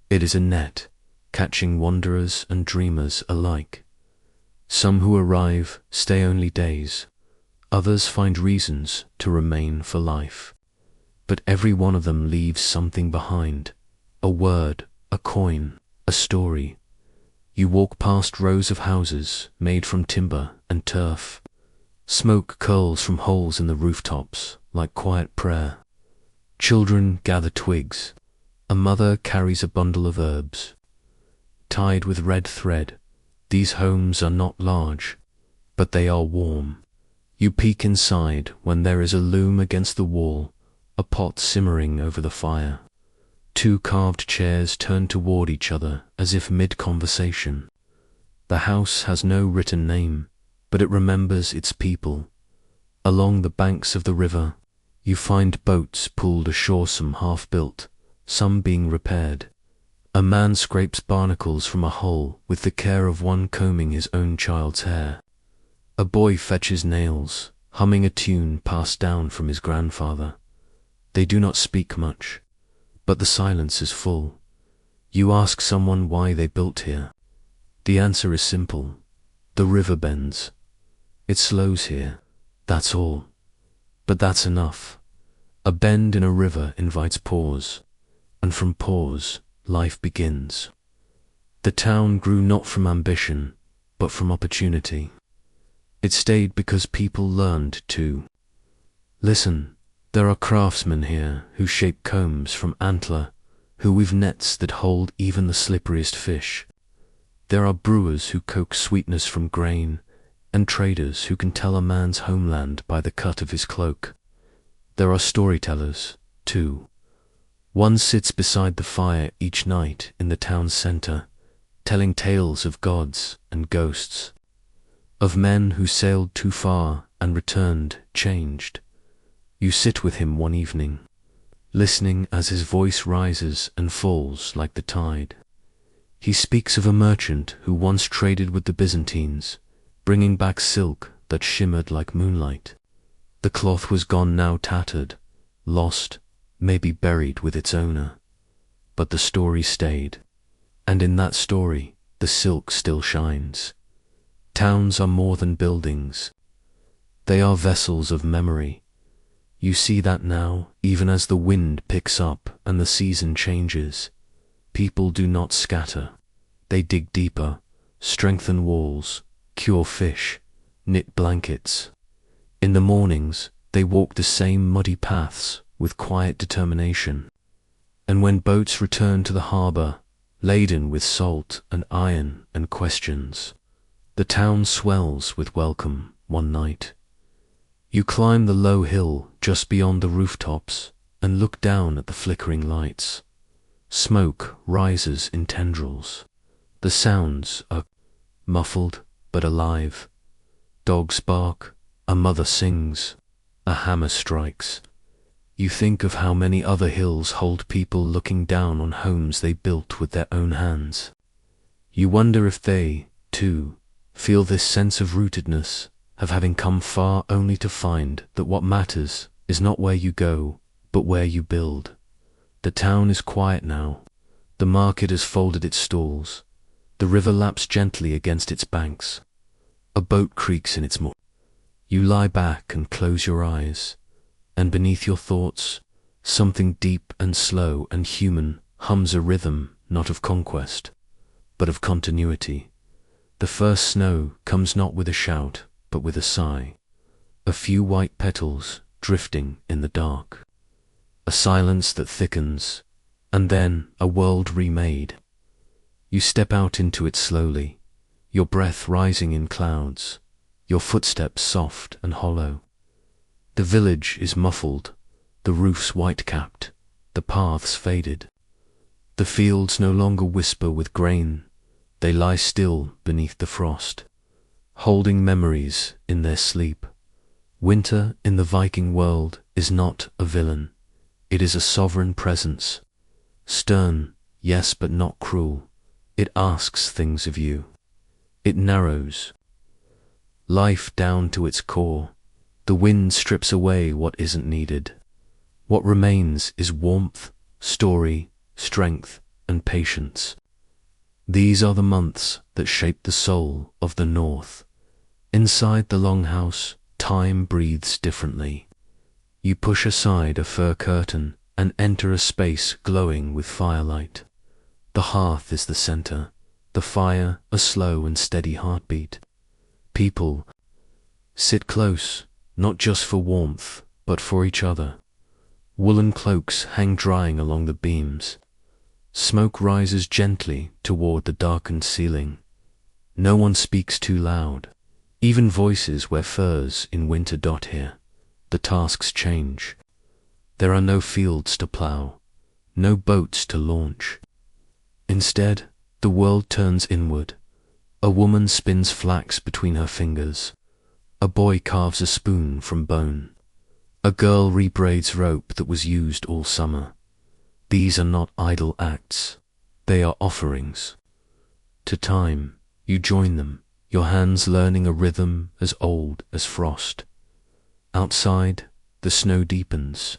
It is a net, catching wanderers and dreamers alike. Some who arrive stay only days, others find reasons to remain for life. But every one of them leaves something behind, a word, a coin, a story. You walk past rows of houses made from timber and turf. Smoke curls from holes in the rooftops like quiet prayer. Children gather twigs. A mother carries a bundle of herbs. Tied with red thread, these homes are not large, but they are warm. You peek inside when there is a loom against the wall, a pot simmering over the fire. Two carved chairs turn toward each other as if mid-conversation. The house has no written name, but it remembers its people. Along the banks of the river, you find boats pulled ashore, some half-built, some being repaired. A man scrapes barnacles from a hole with the care of one combing his own child's hair. A boy fetches nails, humming a tune passed down from his grandfather. They do not speak much, but the silence is full. You ask someone why they built here. The answer is simple. The river bends. It slows here, that's all. But that's enough. A bend in a river invites pause, and from pause, life begins. The town grew not from ambition, but from opportunity. It stayed because people learned to listen. There are craftsmen here who shape combs from antler, who weave nets that hold even the slipperiest fish. There are brewers who coax sweetness from grain, and traders who can tell a man's homeland by the cut of his cloak. There are storytellers, too. One sits beside the fire each night in the town's center, telling tales of gods and ghosts, of men who sailed too far and returned changed. You sit with him one evening, listening as his voice rises and falls like the tide. He speaks of a merchant who once traded with the Byzantines, bringing back silk that shimmered like moonlight. The cloth was gone now, tattered, lost, maybe buried with its owner. But the story stayed, and in that story the silk still shines. Towns are more than buildings. They are vessels of memory. You see that now, even as the wind picks up and the season changes. People do not scatter. They dig deeper, strengthen walls, cure fish, knit blankets. In the mornings, they walk the same muddy paths with quiet determination. And when boats return to the harbor, laden with salt and iron and questions, the town swells with welcome one night. You climb the low hill just beyond the rooftops and look down at the flickering lights. Smoke rises in tendrils. The sounds are muffled but alive. Dogs bark, a mother sings, a hammer strikes. You think of how many other hills hold people looking down on homes they built with their own hands. You wonder if they, too, feel this sense of rootedness, of having come far only to find that what matters is not where you go, but where you build. The town is quiet now. The market has folded its stalls. The river laps gently against its banks. A boat creaks in its moor. You lie back and close your eyes, and beneath your thoughts, something deep and slow and human hums a rhythm not of conquest, but of continuity. The first snow comes not with a shout, but with a sigh. A few white petals drifting in the dark. A silence that thickens, and then a world remade. You step out into it slowly, your breath rising in clouds, your footsteps soft and hollow. The village is muffled, the roofs white-capped, the paths faded. The fields no longer whisper with grain, they lie still beneath the frost, holding memories in their sleep. Winter in the Viking world is not a villain, it is a sovereign presence. Stern, yes, but not cruel. It asks things of you. It narrows life down to its core. The wind strips away what isn't needed. What remains is warmth, story, strength, and patience. These are the months that shape the soul of the North. Inside the longhouse, time breathes differently. You push aside a fur curtain and enter a space glowing with firelight. The hearth is the center, the fire a slow and steady heartbeat. People sit close, not just for warmth, but for each other. Woolen cloaks hang drying along the beams. Smoke rises gently toward the darkened ceiling. No one speaks too loud. Even voices wear furs in winter dot here. The tasks change. There are no fields to plow, no boats to launch. Instead, the world turns inward. A woman spins flax between her fingers. A boy carves a spoon from bone. A girl rebraids rope that was used all summer. These are not idle acts. They are offerings. To time, you join them, your hands learning a rhythm as old as frost. Outside, the snow deepens.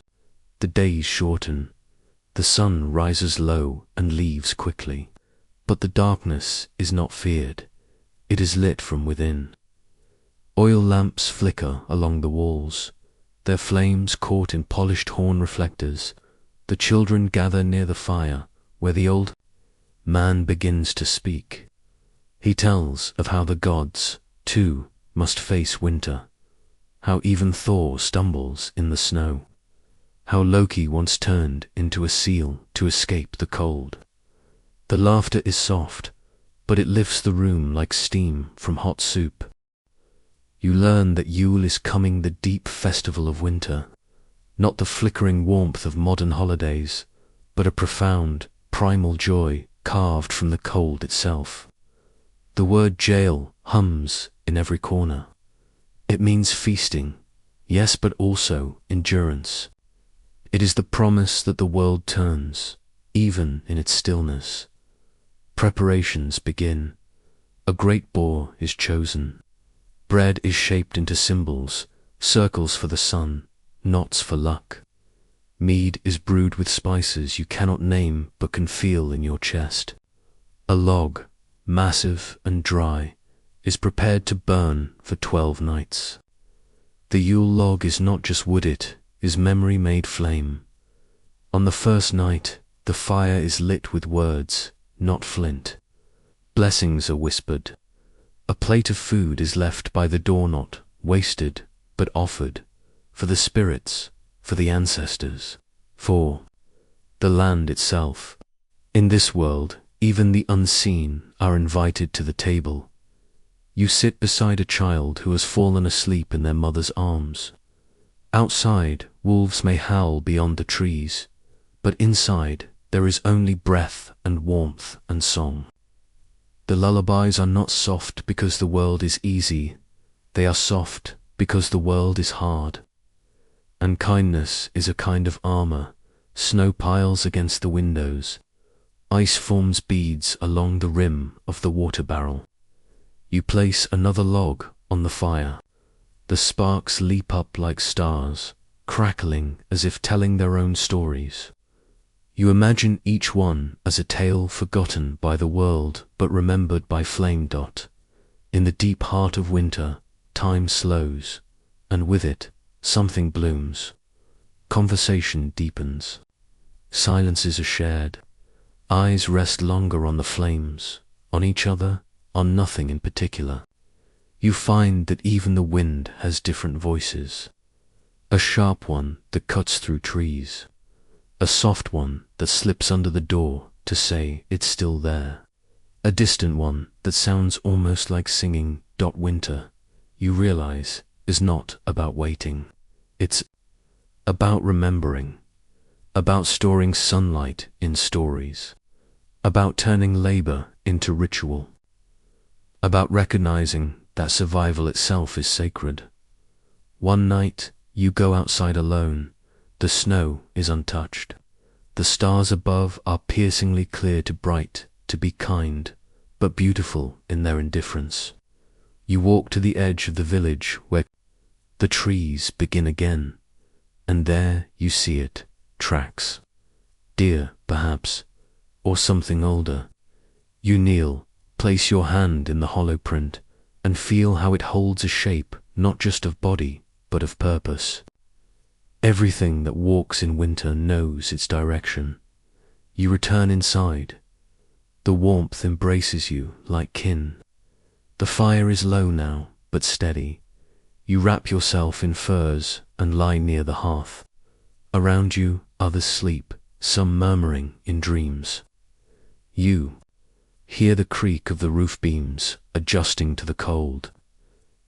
The days shorten. The sun rises low and leaves quickly. But the darkness is not feared. It is lit from within. Oil lamps flicker along the walls, their flames caught in polished horn reflectors. The children gather near the fire, where the old man begins to speak. He tells of how the gods, too, must face winter, how even Thor stumbles in the snow, how Loki once turned into a seal to escape the cold. The laughter is soft, but it lifts the room like steam from hot soup. You learn that Yule is coming, the deep festival of winter, not the flickering warmth of modern holidays, but a profound, primal joy carved from the cold itself. The word jail hums in every corner. It means feasting, yes, but also endurance. It is the promise that the world turns, even in its stillness. Preparations begin. A great boar is chosen. Bread is shaped into symbols, circles for the sun, knots for luck. Mead is brewed with spices you cannot name but can feel in your chest. A log, massive and dry, is prepared to burn for 12 nights. The Yule log is not just wood, it is memory made flame. On the first night, the fire is lit with words, not flint. Blessings are whispered. A plate of food is left by the door, not wasted, but offered, for the spirits, for the ancestors, for the land itself. In this world, even the unseen are invited to the table. You sit beside a child who has fallen asleep in their mother's arms. Outside, wolves may howl beyond the trees, but inside there is only breath and warmth and song. The lullabies are not soft because the world is easy, they are soft because the world is hard. And kindness is a kind of armor. Snow piles against the windows. Ice forms beads along the rim of the water barrel. You place another log on the fire. The sparks leap up like stars, crackling as if telling their own stories. You imagine each one as a tale forgotten by the world but remembered by flame. In the deep heart of winter, time slows, and with it, something blooms. Conversation deepens. Silences are shared. Eyes rest longer on the flames, on each other, on nothing in particular. You find that even the wind has different voices. A sharp one that cuts through trees. A soft one that slips under the door to say it's still there. A distant one that sounds almost like singing. Winter, you realize, is not about waiting. It's about remembering, about storing sunlight in stories, about turning labor into ritual, about recognizing that survival itself is sacred. One night, you go outside alone. The snow is untouched. The stars above are piercingly clear, too bright to be kind, but beautiful in their indifference. You walk to the edge of the village where the trees begin again, and there you see it, tracks. Deer, perhaps, or something older. You kneel, place your hand in the hollow print, and feel how it holds a shape not just of body, but of purpose. Everything that walks in winter knows its direction. You return inside. The warmth embraces you like kin. The fire is low now, but steady. You wrap yourself in furs and lie near the hearth. Around you, others sleep, some murmuring in dreams. You hear the creak of the roof beams adjusting to the cold.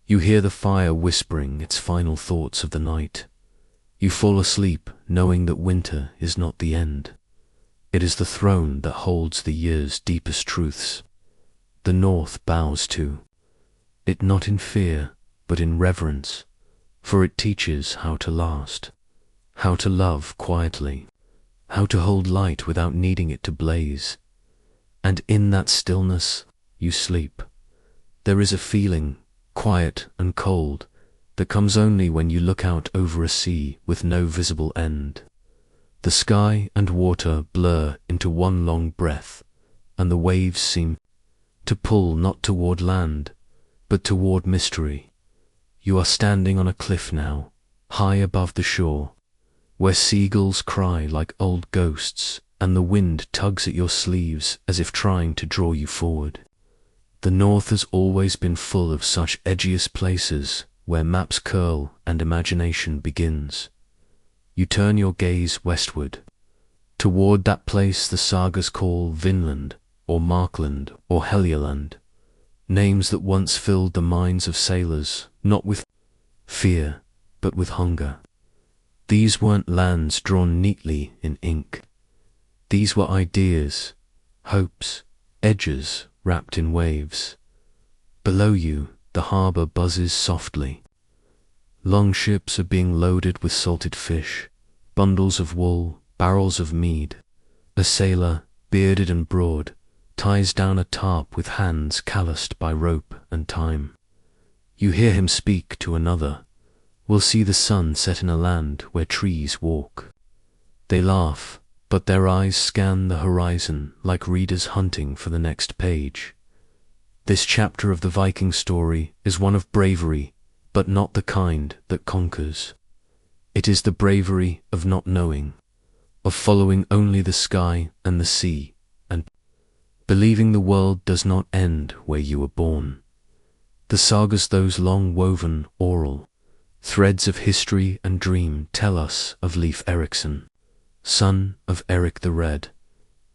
You hear the fire whispering its final thoughts of the night. You fall asleep knowing that winter is not the end. It is the throne that holds the year's deepest truths. The North bows to it, not in fear, but in reverence, for it teaches how to last, how to love quietly, how to hold light without needing it to blaze. And in that stillness, you sleep. There is a feeling, quiet and cold, that comes only when you look out over a sea with no visible end. The sky and water blur into one long breath, and the waves seem to pull not toward land, but toward mystery. You are standing on a cliff now, high above the shore, where seagulls cry like old ghosts, and the wind tugs at your sleeves as if trying to draw you forward. The North has always been full of such edgiest places where maps curl and imagination begins. You turn your gaze westward, toward that place the sagas call Vinland, or Markland, or Helgeland, names that once filled the minds of sailors, not with fear, but with hunger. These weren't lands drawn neatly in ink. These were ideas, hopes, edges wrapped in waves. Below you, the harbor buzzes softly. Longships are being loaded with salted fish, bundles of wool, barrels of mead. A sailor, bearded and broad, ties down a tarp with hands calloused by rope and time. You hear him speak to another. We'll see the sun set in a land where trees walk. They laugh, but their eyes scan the horizon like readers hunting for the next page. This chapter of the Viking story is one of bravery, but not the kind that conquers. It is the bravery of not knowing, of following only the sky and the sea, and believing the world does not end where you were born. The sagas, those long-woven oral threads of history and dream, tell us of Leif Erikson, son of Eric the Red,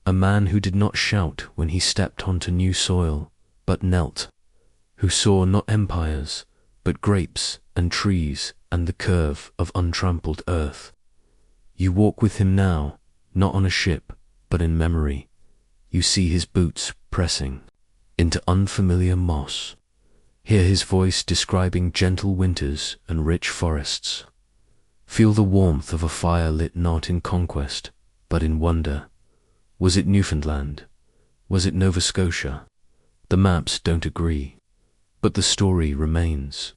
a man who did not shout when he stepped onto new soil, but knelt, who saw not empires, but grapes and trees and the curve of untrampled earth. You walk with him now, not on a ship, but in memory. You see his boots pressing into unfamiliar moss. Hear his voice describing gentle winters and rich forests. Feel the warmth of a fire lit not in conquest, but in wonder. Was it Newfoundland? Was it Nova Scotia? The maps don't agree, but the story remains.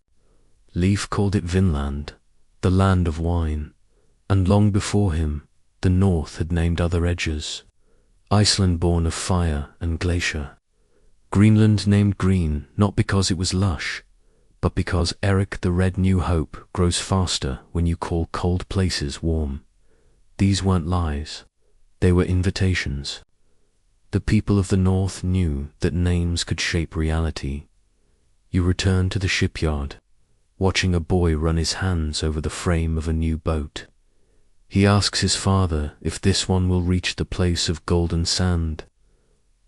Leif called it Vinland, the land of wine, and long before him, the North had named other edges. Iceland born of fire and glacier. Greenland named green, not because it was lush, but because Eric the Red knew hope grows faster when you call cold places warm. These weren't lies, they were invitations. The people of the North knew that names could shape reality. You return to the shipyard, watching a boy run his hands over the frame of a new boat. He asks his father if this one will reach the place of golden sand.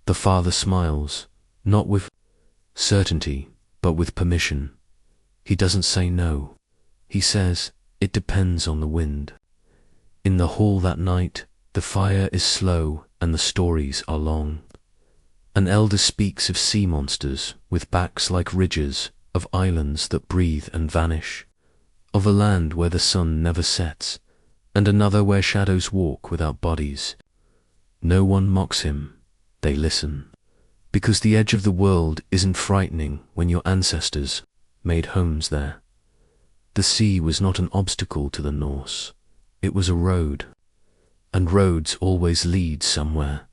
The father smiles, not with certainty, but with permission. He doesn't say no. He says, it depends on the wind. In the hall that night, the fire is slow and the stories are long. An elder speaks of sea monsters with backs like ridges, of islands that breathe and vanish, of a land where the sun never sets, and another where shadows walk without bodies. No one mocks him, they listen. Because the edge of the world isn't frightening when your ancestors made homes there. The sea was not an obstacle to the Norse, it was a road, and roads always lead somewhere.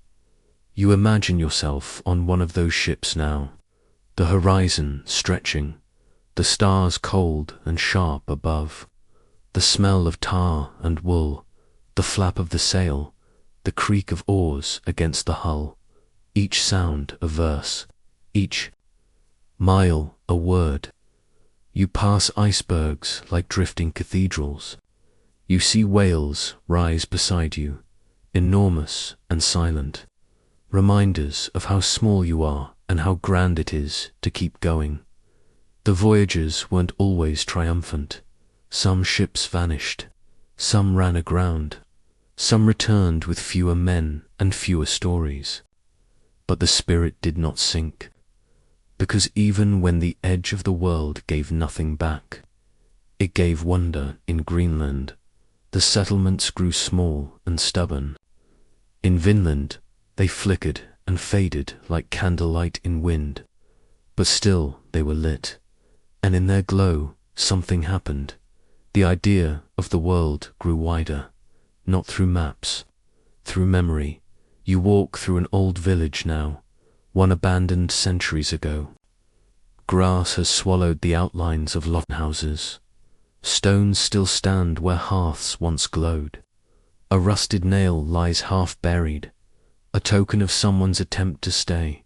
You imagine yourself on one of those ships now, the horizon stretching, the stars cold and sharp above, the smell of tar and wool, the flap of the sail, the creak of oars against the hull. Each sound a verse, each mile a word. You pass icebergs like drifting cathedrals. You see whales rise beside you, enormous and silent, reminders of how small you are and how grand it is to keep going. The voyages weren't always triumphant. Some ships vanished, some ran aground, some returned with fewer men and fewer stories. But the spirit did not sink, because even when the edge of the world gave nothing back, it gave wonder. In Greenland, the settlements grew small and stubborn. In Vinland, they flickered and faded like candlelight in wind, but still they were lit, and in their glow something happened. The idea of the world grew wider, not through maps, through memory. You walk through an old village now, one abandoned centuries ago. Grass has swallowed the outlines of lot houses. Stones still stand where hearths once glowed. A rusted nail lies half buried, a token of someone's attempt to stay.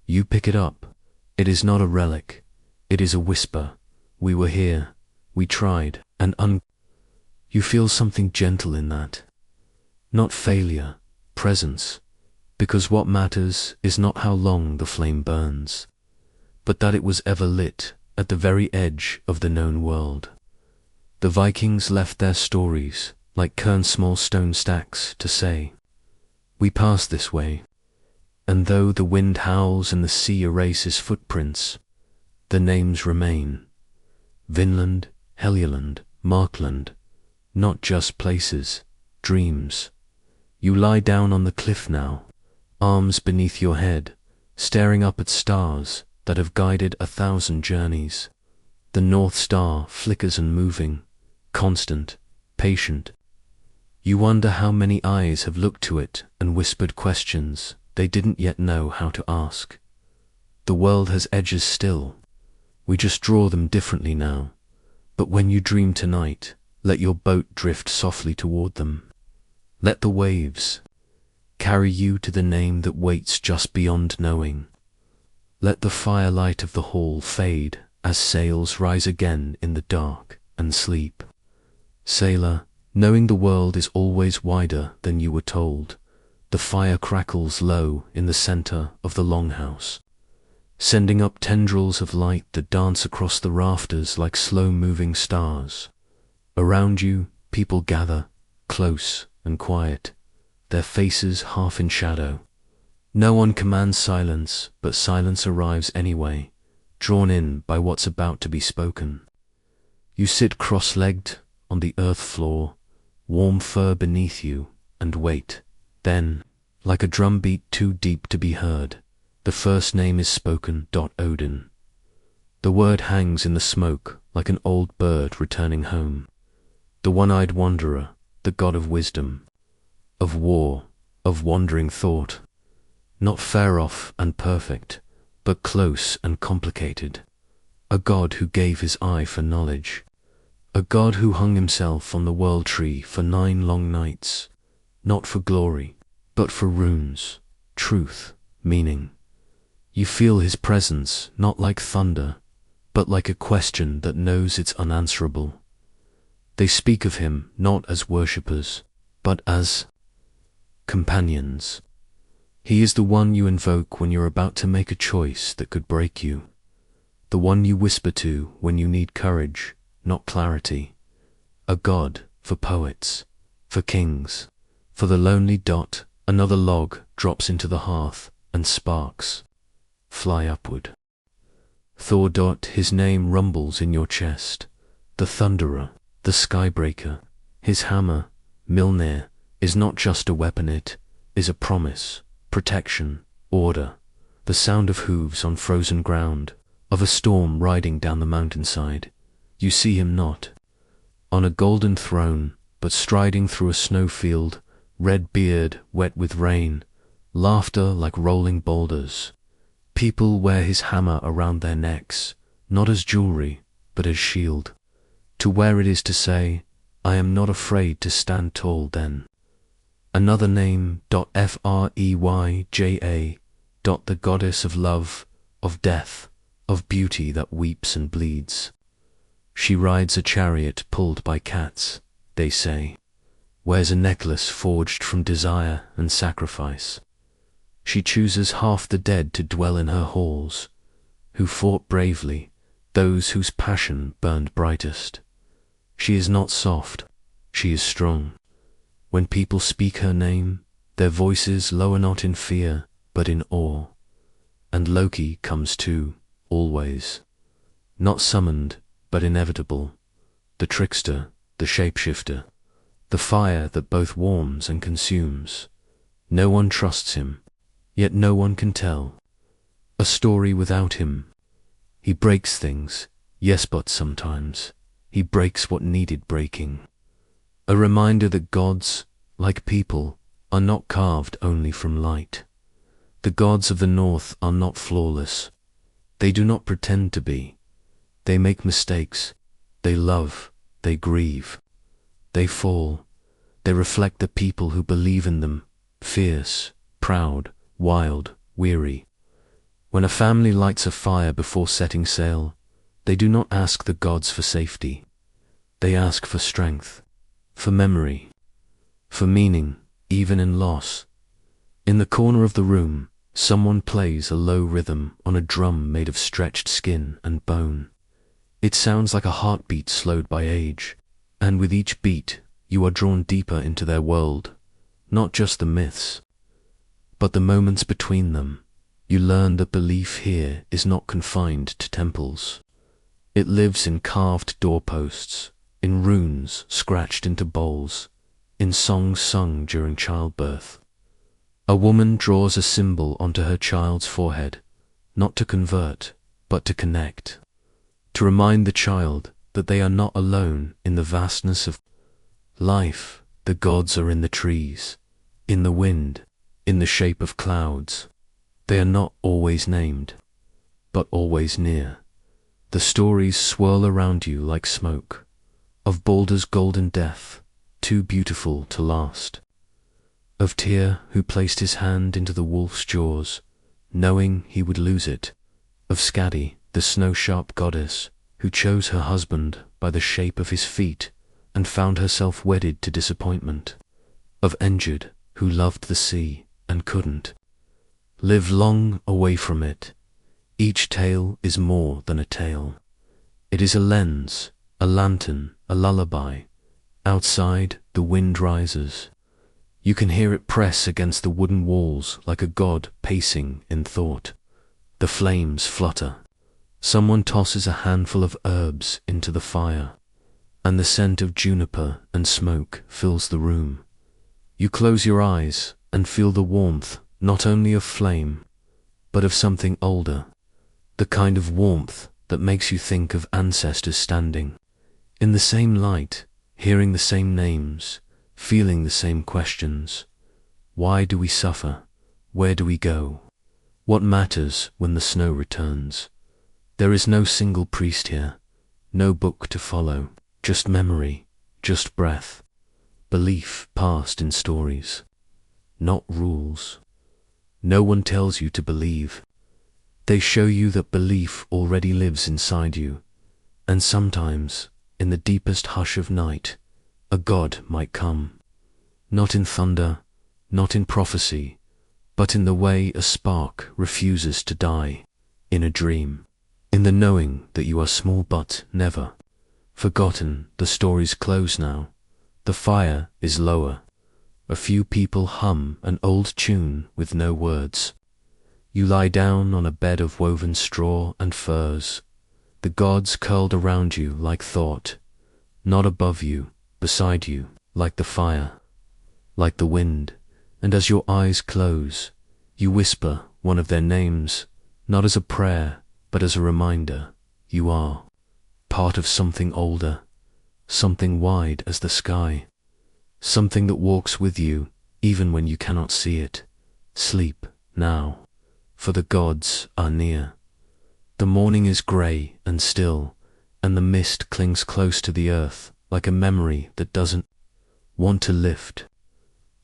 You pick it up, It is not a relic, it is a whisper. We were here, we tried, and you feel something gentle in that. Not failure, presence, because what matters is not how long the flame burns, but that it was ever lit at the very edge of the known world. The Vikings left their stories like small stone stacks to say, we passed this way, and though the wind howls and the sea erases footprints, the names remain. Vinland, Helgeland, Markland, not just places, dreams. You lie down on the cliff now, arms beneath your head, staring up at stars that have guided 1,000 journeys. The North Star flickers and moving, constant, patient. You wonder how many eyes have looked to it and whispered questions they didn't yet know how to ask. The world has edges still. We just draw them differently now. But when you dream tonight, let your boat drift softly toward them. Let the waves carry you to the name that waits just beyond knowing. Let the firelight of the hall fade as sails rise again in the dark and sleep. Sailor, knowing the world is always wider than you were told, the fire crackles low in the center of the longhouse, sending up tendrils of light that dance across the rafters like slow-moving stars. Around you, people gather, close and quiet, their faces half in shadow. No one commands silence, but silence arrives anyway, drawn in by what's about to be spoken. You sit cross-legged on the earth floor, warm fur beneath you, and wait. Then, like a drumbeat too deep to be heard, the first name is spoken. Odin. The word hangs in the smoke like an old bird returning home. The one-eyed wanderer, the god of wisdom, of war, of wandering thought. Not far off and perfect, but close and complicated. A god who gave his eye for knowledge. A god who hung himself on the world tree for 9 long nights, not for glory, but for runes, truth, meaning. You feel his presence not like thunder, but like a question that knows it's unanswerable. They speak of him not as worshippers, but as companions. He is the one you invoke when you're about to make a choice that could break you. The one you whisper to when you need courage, not clarity. A god for poets, for kings, for the lonely. Another log drops into the hearth and sparks fly upward. Thor. His name rumbles in your chest. The thunderer, the skybreaker. His hammer, Mjolnir, is not just a weapon, it is a promise, protection, order. The sound of hooves on frozen ground, of a storm riding down the mountainside. You see him not on a golden throne, but striding through a snowfield, red beard wet with rain, laughter like rolling boulders. People wear his hammer around their necks, not as jewelry, but as shield. To wear it is to say, I am not afraid to stand tall then. Another name. Freyja. The goddess of love, of death, of beauty that weeps and bleeds. She rides a chariot pulled by cats, they say, wears a necklace forged from desire and sacrifice. She chooses half the dead to dwell in her halls, who fought bravely, those whose passion burned brightest. She is not soft, she is strong. When people speak her name, their voices lower not in fear, but in awe. And Loki comes too, always. Not summoned, but inevitable. The trickster, the shapeshifter, the fire that both warms and consumes. No one trusts him, yet no one can tell a story without him. He breaks things, yes, but sometimes he breaks what needed breaking. A reminder that gods, like people, are not carved only from light. The gods of the North are not flawless. They do not pretend to be. They make mistakes. They love. They grieve. They fall. They reflect the people who believe in them, fierce, proud, wild, weary. When a family lights a fire before setting sail, they do not ask the gods for safety. They ask for strength, for memory, for meaning, even in loss. In the corner of the room, someone plays a low rhythm on a drum made of stretched skin and bone. It sounds like a heartbeat slowed by age, and with each beat, you are drawn deeper into their world, not just the myths, but the moments between them. You learn that belief here is not confined to temples. It lives in carved doorposts, in runes scratched into bowls, in songs sung during childbirth. A woman draws a symbol onto her child's forehead, not to convert, but to connect, to remind the child that they are not alone in the vastness of life. The gods are in the trees, in the wind, in the shape of clouds. They are not always named, but always near. The stories swirl around you like smoke, of Baldur's golden death, too beautiful to last, of Tyr who placed his hand into the wolf's jaws, knowing he would lose it, of Skadi, the snow-sharp goddess, who chose her husband by the shape of his feet and found herself wedded to disappointment, of Enjed, who loved the sea and couldn't live long away from it. Each tale is more than a tale. It is a lens, a lantern, a lullaby. Outside, the wind rises. You can hear it press against the wooden walls like a god pacing in thought. The flames flutter. Someone tosses a handful of herbs into the fire, and the scent of juniper and smoke fills the room. You close your eyes and feel the warmth not only of flame, but of something older, the kind of warmth that makes you think of ancestors standing in the same light, hearing the same names, feeling the same questions. Why do we suffer? Where do we go? What matters when the snow returns? There is no single priest here, no book to follow, just memory, just breath, belief passed in stories, not rules. No one tells you to believe. They show you that belief already lives inside you, and sometimes, in the deepest hush of night, a god might come. Not in thunder, not in prophecy, but in the way a spark refuses to die, in a dream, in the knowing that you are small but never forgotten. The story's close now. The fire is lower. A few people hum an old tune with no words. You lie down on a bed of woven straw and furs. The gods curled around you like thought, not above you, beside you, like the fire, like the wind. And as your eyes close, you whisper one of their names, not as a prayer, but as a reminder. You are part of something older, something wide as the sky, something that walks with you even when you cannot see it. Sleep now, for the gods are near. The morning is grey and still, and the mist clings close to the earth like a memory that doesn't want to lift.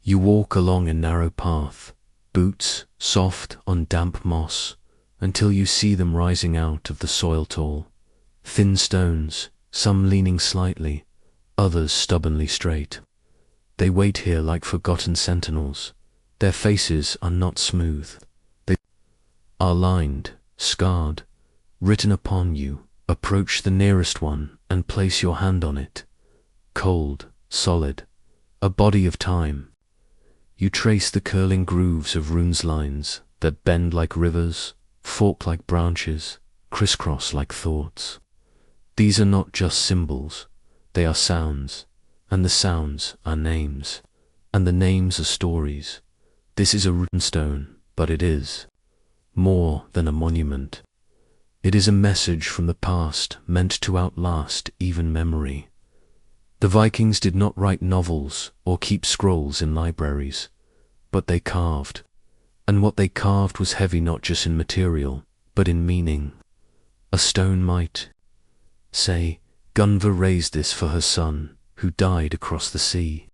You walk along a narrow path, boots soft on damp moss, until you see them rising out of the soil tall. Thin stones, some leaning slightly, others stubbornly straight. They wait here like forgotten sentinels. Their faces are not smooth. They are lined, scarred, written upon you. Approach the nearest one and place your hand on it. Cold, solid, a body of time. You trace the curling grooves of runes lines that bend like rivers, fork like branches, crisscross like thoughts. These are not just symbols, they are sounds, and the sounds are names, and the names are stories. This is a runestone, but it is more than a monument. It is a message from the past meant to outlast even memory. The Vikings did not write novels or keep scrolls in libraries, but they carved. And what they carved was heavy not just in material, but in meaning. A stone might say, Gunva raised this for her son, who died across the sea.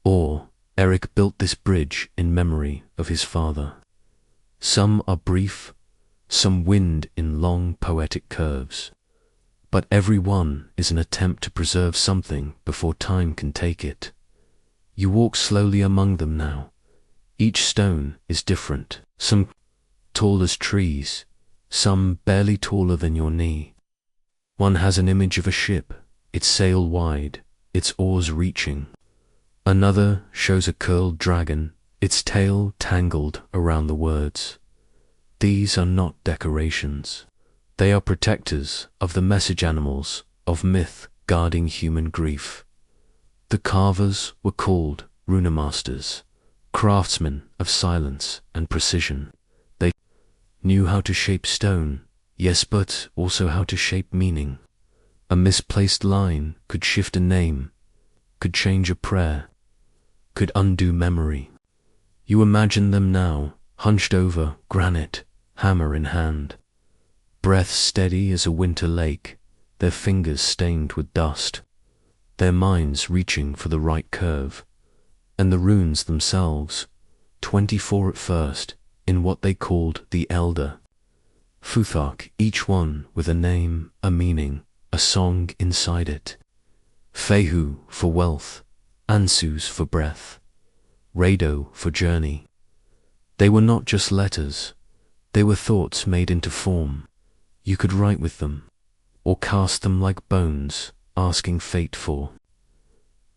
Or, Eric built this bridge in memory of his father. Some are brief, some wind in long poetic curves. But every one is an attempt to preserve something before time can take it. You walk slowly among them now. Each stone is different, some tall as trees, some barely taller than your knee. One has an image of a ship, its sail wide, its oars reaching. Another shows a curled dragon, its tail tangled around the words. These are not decorations. They are protectors of the message animals of myth guarding human grief. The carvers were called runemasters, craftsmen of silence and precision. They knew how to shape stone, yes, but also how to shape meaning. A misplaced line could shift a name, could change a prayer, could undo memory. You imagine them now, hunched over granite, hammer in hand. Breath steady as a winter lake, their fingers stained with dust, their minds reaching for the right curve. And the runes themselves, 24 at first, in what they called the Elder. Futhark, each one with a name, a meaning, a song inside it. Fehu for wealth, Ansus for breath, Rado for journey. They were not just letters, they were thoughts made into form. You could write with them, or cast them like bones, asking fate for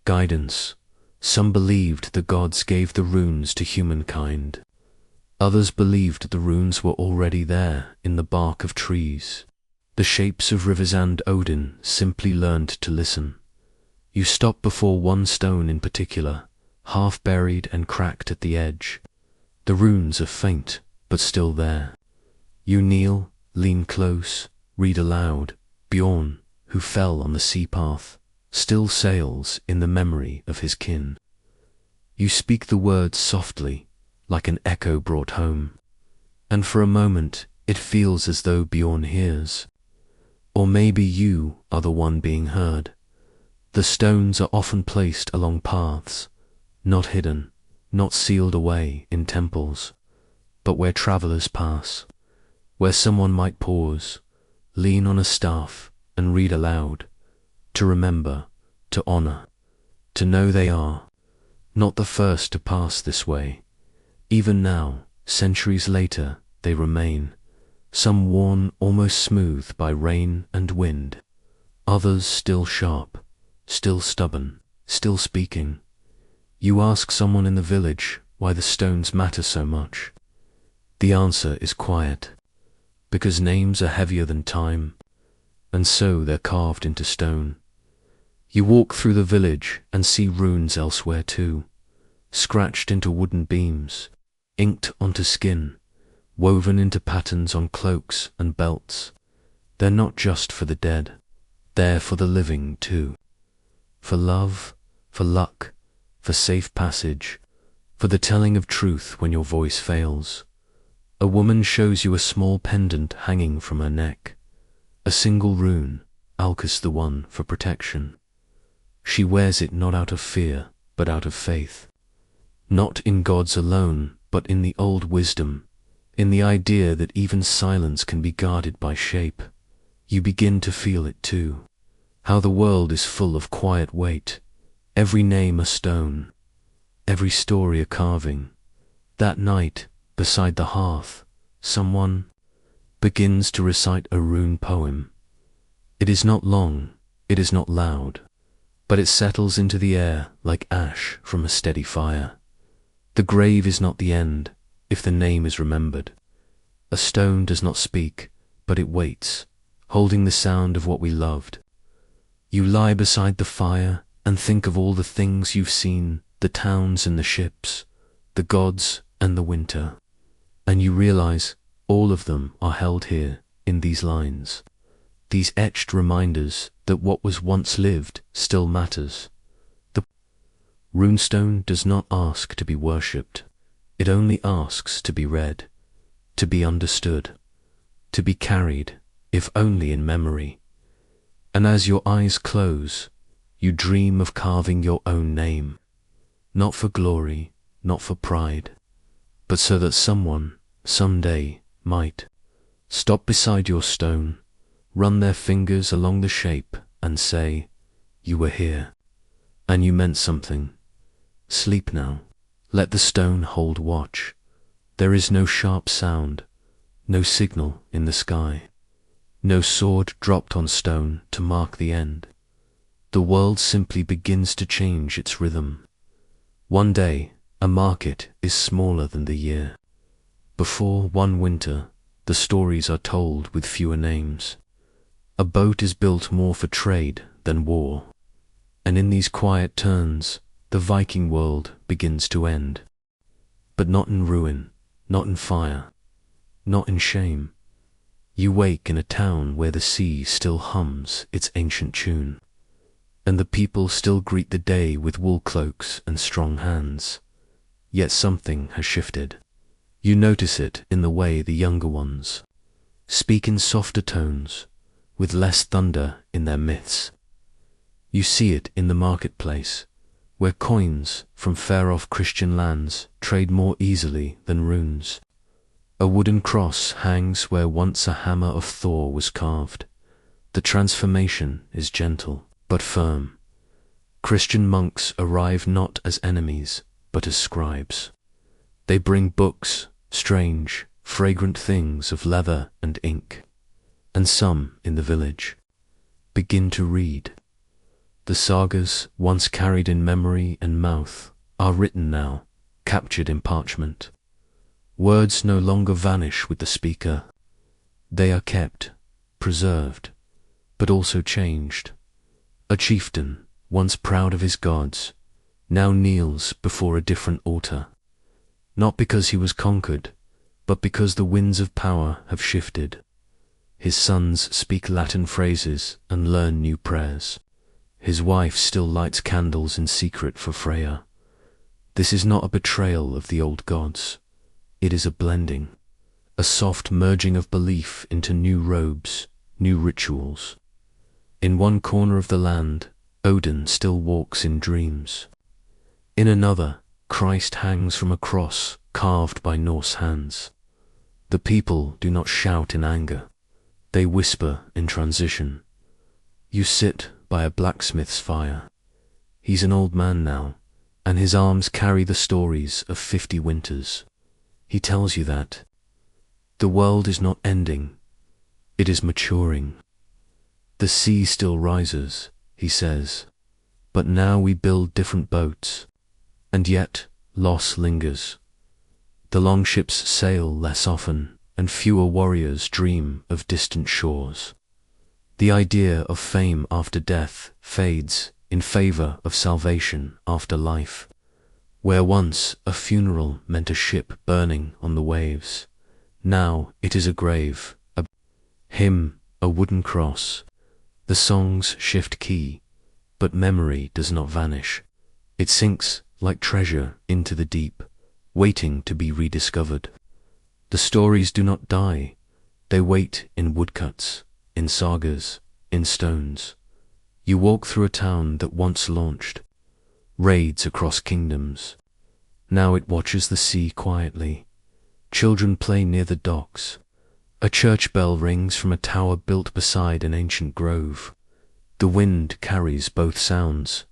guidance. Some believed the gods gave the runes to humankind. Others believed the runes were already there in the bark of trees. The shapes of rivers and Odin simply learned to listen. You stop before one stone in particular, half buried and cracked at the edge. The runes are faint, but still there. You kneel, lean close, read aloud. Bjorn, who fell on the sea path, still sails in the memory of his kin. You speak the words softly, like an echo brought home, and for a moment it feels as though Bjorn hears. Or maybe you are the one being heard. The stones are often placed along paths, not hidden, not sealed away in temples, but where travelers pass, where someone might pause, lean on a staff and read aloud, to remember, to honor, to know they are not the first to pass this way. Even now, centuries later, they remain, some worn almost smooth by rain and wind, others still sharp, still stubborn, still speaking. You ask someone in the village why the stones matter so much. The answer is quiet, because names are heavier than time, and so they're carved into stone. You walk through the village and see runes elsewhere too, scratched into wooden beams, inked onto skin, woven into patterns on cloaks and belts. They're not just for the dead, they're for the living too. For love, for luck, for safe passage, for the telling of truth when your voice fails. A woman shows you a small pendant hanging from her neck, a single rune, Alcus the one for protection. She wears it not out of fear, but out of faith. Not in gods alone, but in the old wisdom, in the idea that even silence can be guarded by shape. You begin to feel it too, how the world is full of quiet weight, every name a stone, every story a carving. That night, beside the hearth, someone begins to recite a rune poem. It is not long, it is not loud, but it settles into the air like ash from a steady fire. The grave is not the end, if the name is remembered. A stone does not speak, but it waits, holding the sound of what we loved. You lie beside the fire and think of all the things you've seen, the towns and the ships, the gods and the winter, and you realize all of them are held here in these lines, these etched reminders that what was once lived still matters. The runestone does not ask to be worshipped, it only asks to be read, to be understood, to be carried, if only in memory. And as your eyes close, you dream of carving your own name, not for glory, not for pride, but so that someone, someday, might Stop beside your stone, run their fingers along the shape, and say, "You were here, and you meant something. Sleep now. Let the stone hold watch. There is no sharp sound, no signal in the sky, no sword dropped on stone to mark the end. The world simply begins to change its rhythm. One day, a market is smaller than the year. Before one winter, the stories are told with fewer names. A boat is built more for trade than war. And in these quiet turns, the Viking world begins to end. But not in ruin, not in fire, not in shame. You wake in a town where the sea still hums its ancient tune, and the people still greet the day with wool cloaks and strong hands. Yet something has shifted. You notice it in the way the younger ones speak in softer tones, with less thunder in their myths. You see it in the marketplace, where coins from far-off Christian lands trade more easily than runes. A wooden cross hangs where once a hammer of Thor was carved. The transformation is gentle, but firm. Christian monks arrive not as enemies, but as scribes. They bring books, strange, fragrant things of leather and ink, and some in the village begin to read. The sagas, once carried in memory and mouth, are written now, captured in parchment. Words no longer vanish with the speaker. They are kept, preserved, but also changed. A chieftain, once proud of his gods, now kneels before a different altar, not because he was conquered, but because the winds of power have shifted. His sons speak Latin phrases and learn new prayers. His wife still lights candles in secret for Freya. This is not a betrayal of the old gods. It is a blending, a soft merging of belief into new robes, new rituals. In one corner of the land, Odin still walks in dreams. In another, Christ hangs from a cross carved by Norse hands. The people do not shout in anger. They whisper in transition. You sit by a blacksmith's fire. He's an old man now, and his arms carry the stories of 50 winters. He tells you that the world is not ending, it is maturing. The sea still rises, he says, but now we build different boats, and yet loss lingers. The longships sail less often, and fewer warriors dream of distant shores. The idea of fame after death fades in favor of salvation after life. Where once a funeral meant a ship burning on the waves, now it is a grave, a hymn, a wooden cross. The songs shift key, but memory does not vanish. It sinks like treasure into the deep, waiting to be rediscovered. The stories do not die. They wait in woodcuts, in sagas, in stones. You walk through a town that once launched raids across kingdoms. Now it watches the sea quietly. Children play near the docks. A church bell rings from a tower built beside an ancient grove. The wind carries both sounds,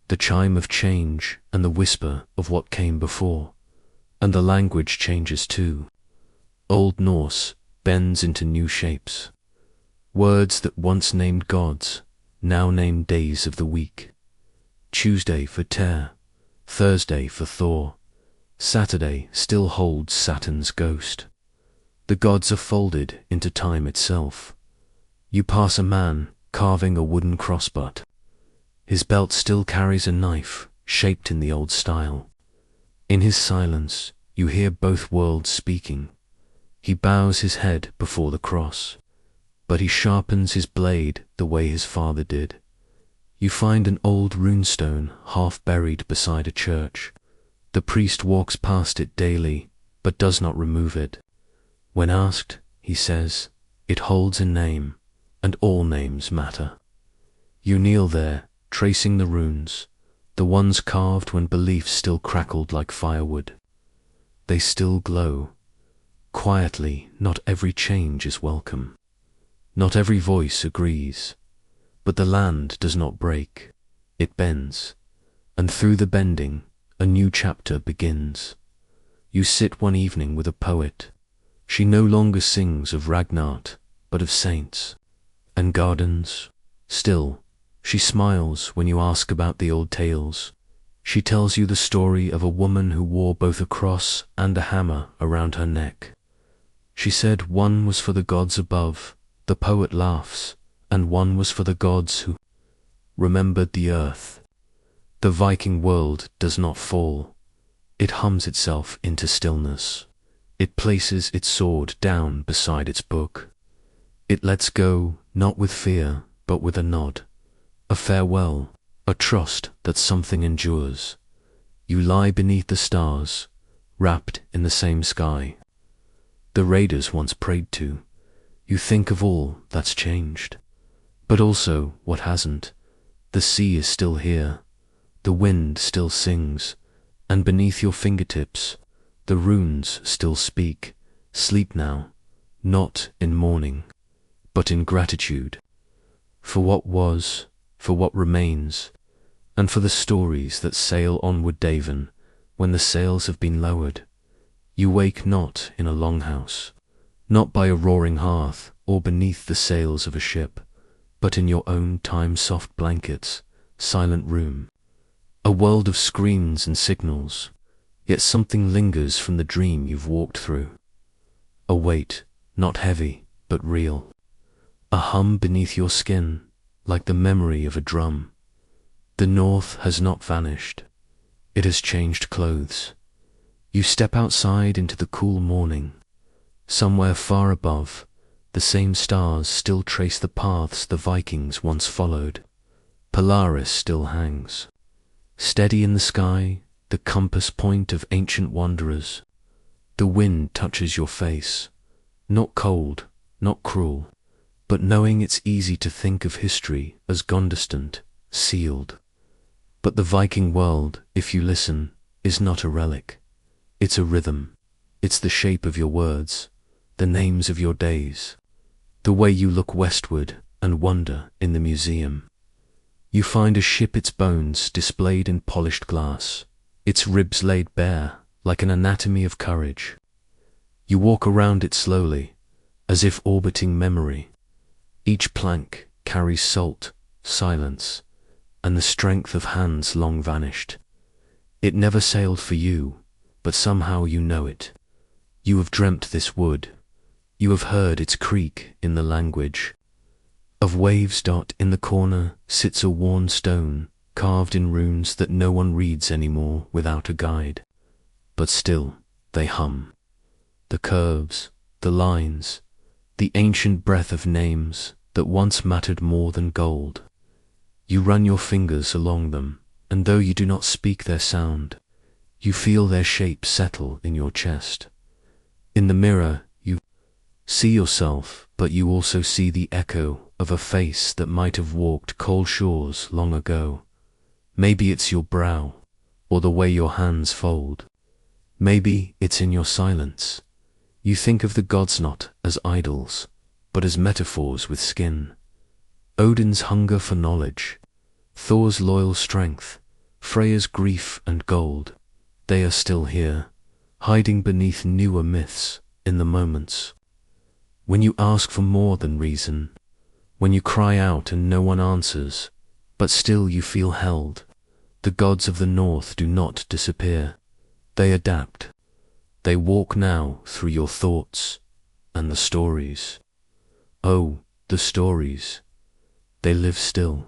the chime of change and the whisper of what came before. And the language changes too. Old Norse bends into new shapes. Words that once named gods now name days of the week. Tuesday for Tyr, Thursday for Thor, Saturday still holds Saturn's ghost. The gods are folded into time itself. You pass a man carving a wooden crossbutt. His belt still carries a knife shaped in the old style. In his silence, you hear both worlds speaking. He bows his head before the cross, but he sharpens his blade the way his father did. You find an old runestone half buried beside a church. The priest walks past it daily, but does not remove it. When asked, he says, it holds a name, and all names matter. You kneel there, tracing the runes, the ones carved when belief still crackled like firewood. They still glow, quietly, not every change is welcome. Not every voice agrees. But the land does not break. It bends. And through the bending, a new chapter begins. You sit one evening with a poet. She no longer sings of Ragnar, but of saints and gardens. Still, she smiles when you ask about the old tales. She tells you the story of a woman who wore both a cross and a hammer around her neck. She said one was for the gods above, the poet laughs, and one was for the gods who remembered the earth. The Viking world does not fall. It hums itself into stillness. It places its sword down beside its book. It lets go, not with fear, but with a nod, a farewell, a trust that something endures. You lie beneath the stars, wrapped in the same sky the raiders once prayed to. You think of all that's changed, but also what hasn't. The sea is still here, the wind still sings, and beneath your fingertips, the runes still speak. Sleep now, not in mourning, but in gratitude, for what was, for what remains, and for the stories that sail onward Daven, when the sails have been lowered. You wake not in a longhouse, not by a roaring hearth or beneath the sails of a ship, but in your own time-soft blankets, silent room. A world of screens and signals, yet something lingers from the dream you've walked through. A weight, not heavy, but real. A hum beneath your skin, like the memory of a drum. The north has not vanished. It has changed clothes. You step outside into the cool morning. Somewhere far above, the same stars still trace the paths the Vikings once followed. Polaris still hangs, steady in the sky, the compass point of ancient wanderers. The wind touches your face, not cold, not cruel, but knowing it's easy to think of history as gone distant, sealed. But the Viking world, if you listen, is not a relic. It's a rhythm. It's the shape of your words, the names of your days, the way you look westward and wonder in the museum. You find a ship, its bones displayed in polished glass, its ribs laid bare like an anatomy of courage. You walk around it slowly, as if orbiting memory. Each plank carries salt, silence, and the strength of hands long vanished. It never sailed for you, but somehow you know it. You have dreamt this wood. You have heard its creak in the language of waves. In the corner sits a worn stone, carved in runes that no one reads anymore without a guide. But still, they hum. The curves, the lines, the ancient breath of names that once mattered more than gold. You run your fingers along them, and though you do not speak their sound, you feel their shape settle in your chest. In the mirror, you see yourself, but you also see the echo of a face that might have walked cold shores long ago. Maybe it's your brow, or the way your hands fold. Maybe it's in your silence. You think of the gods not as idols, but as metaphors with skin. Odin's hunger for knowledge, Thor's loyal strength, Freya's grief and gold. They are still here, hiding beneath newer myths in the moments. When you ask for more than reason, when you cry out and no one answers, but still you feel held, the gods of the north do not disappear. They adapt. They walk now through your thoughts and the stories. Oh, the stories. They live still,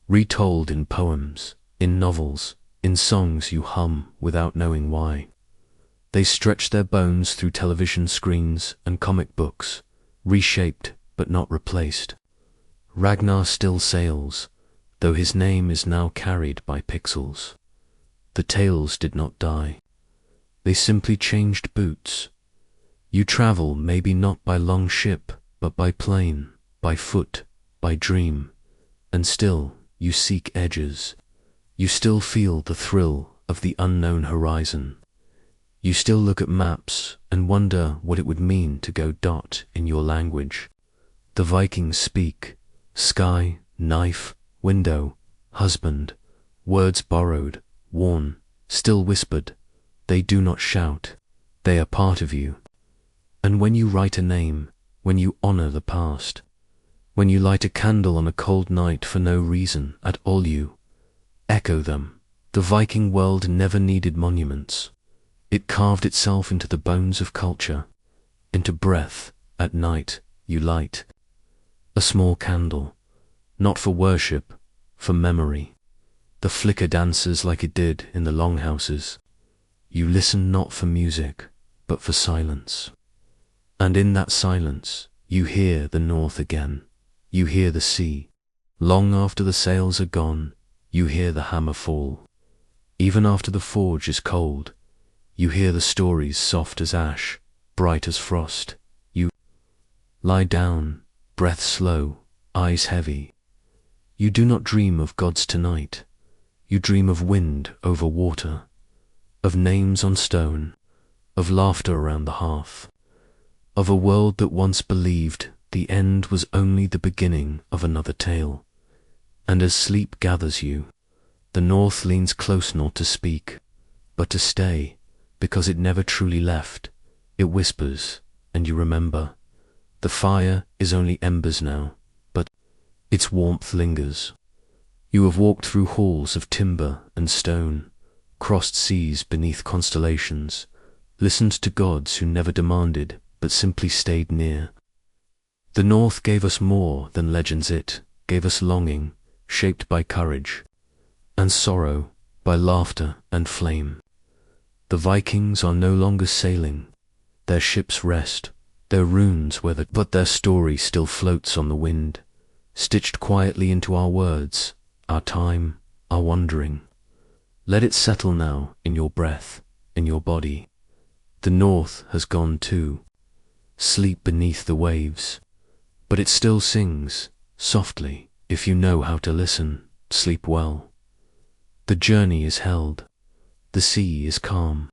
retold in poems, in novels, in songs you hum without knowing why. They stretch their bones through television screens and comic books, reshaped but not replaced. Ragnar still sails, though his name is now carried by pixels. The tales did not die. They simply changed boots. You travel maybe not by long ship, but by plane, by foot, by dream, and still you seek edges. You still feel the thrill of the unknown horizon. You still look at maps and wonder what it would mean to go dot in your language. The Vikings speak: sky, knife, window, husband, words borrowed, worn, still whispered. They do not shout. They are part of you. And when you write a name, when you honor the past, when you light a candle on a cold night for no reason at all, you echo them. The Viking world never needed monuments. It carved itself into the bones of culture, into breath. At night you light a small candle, not for worship, for memory. The flicker dances like it did in the longhouses. You listen not for music, but for silence. And in that silence, you hear the north again. You hear the sea. Long after the sails are gone, you hear the hammer fall. Even after the forge is cold, you hear the stories soft as ash, bright as frost. You lie down, breath slow, eyes heavy. You do not dream of gods tonight. You dream of wind over water, of names on stone, of laughter around the hearth, of a world that once believed the end was only the beginning of another tale. And as sleep gathers you, the north leans close not to speak, but to stay, because it never truly left. It whispers, and you remember. The fire is only embers now, but its warmth lingers. You have walked through halls of timber and stone, crossed seas beneath constellations, listened to gods who never demanded, but simply stayed near. The North gave us more than legends. It gave us longing, shaped by courage, and sorrow, by laughter and flame. The Vikings are no longer sailing. Their ships rest, their runes weathered, but their story still floats on the wind, stitched quietly into our words, our time, our wandering. Let it settle now in your breath, in your body. The North has gone too. Sleep beneath the waves. But it still sings, softly, if you know how to listen. Sleep well. The journey is held. The sea is calm.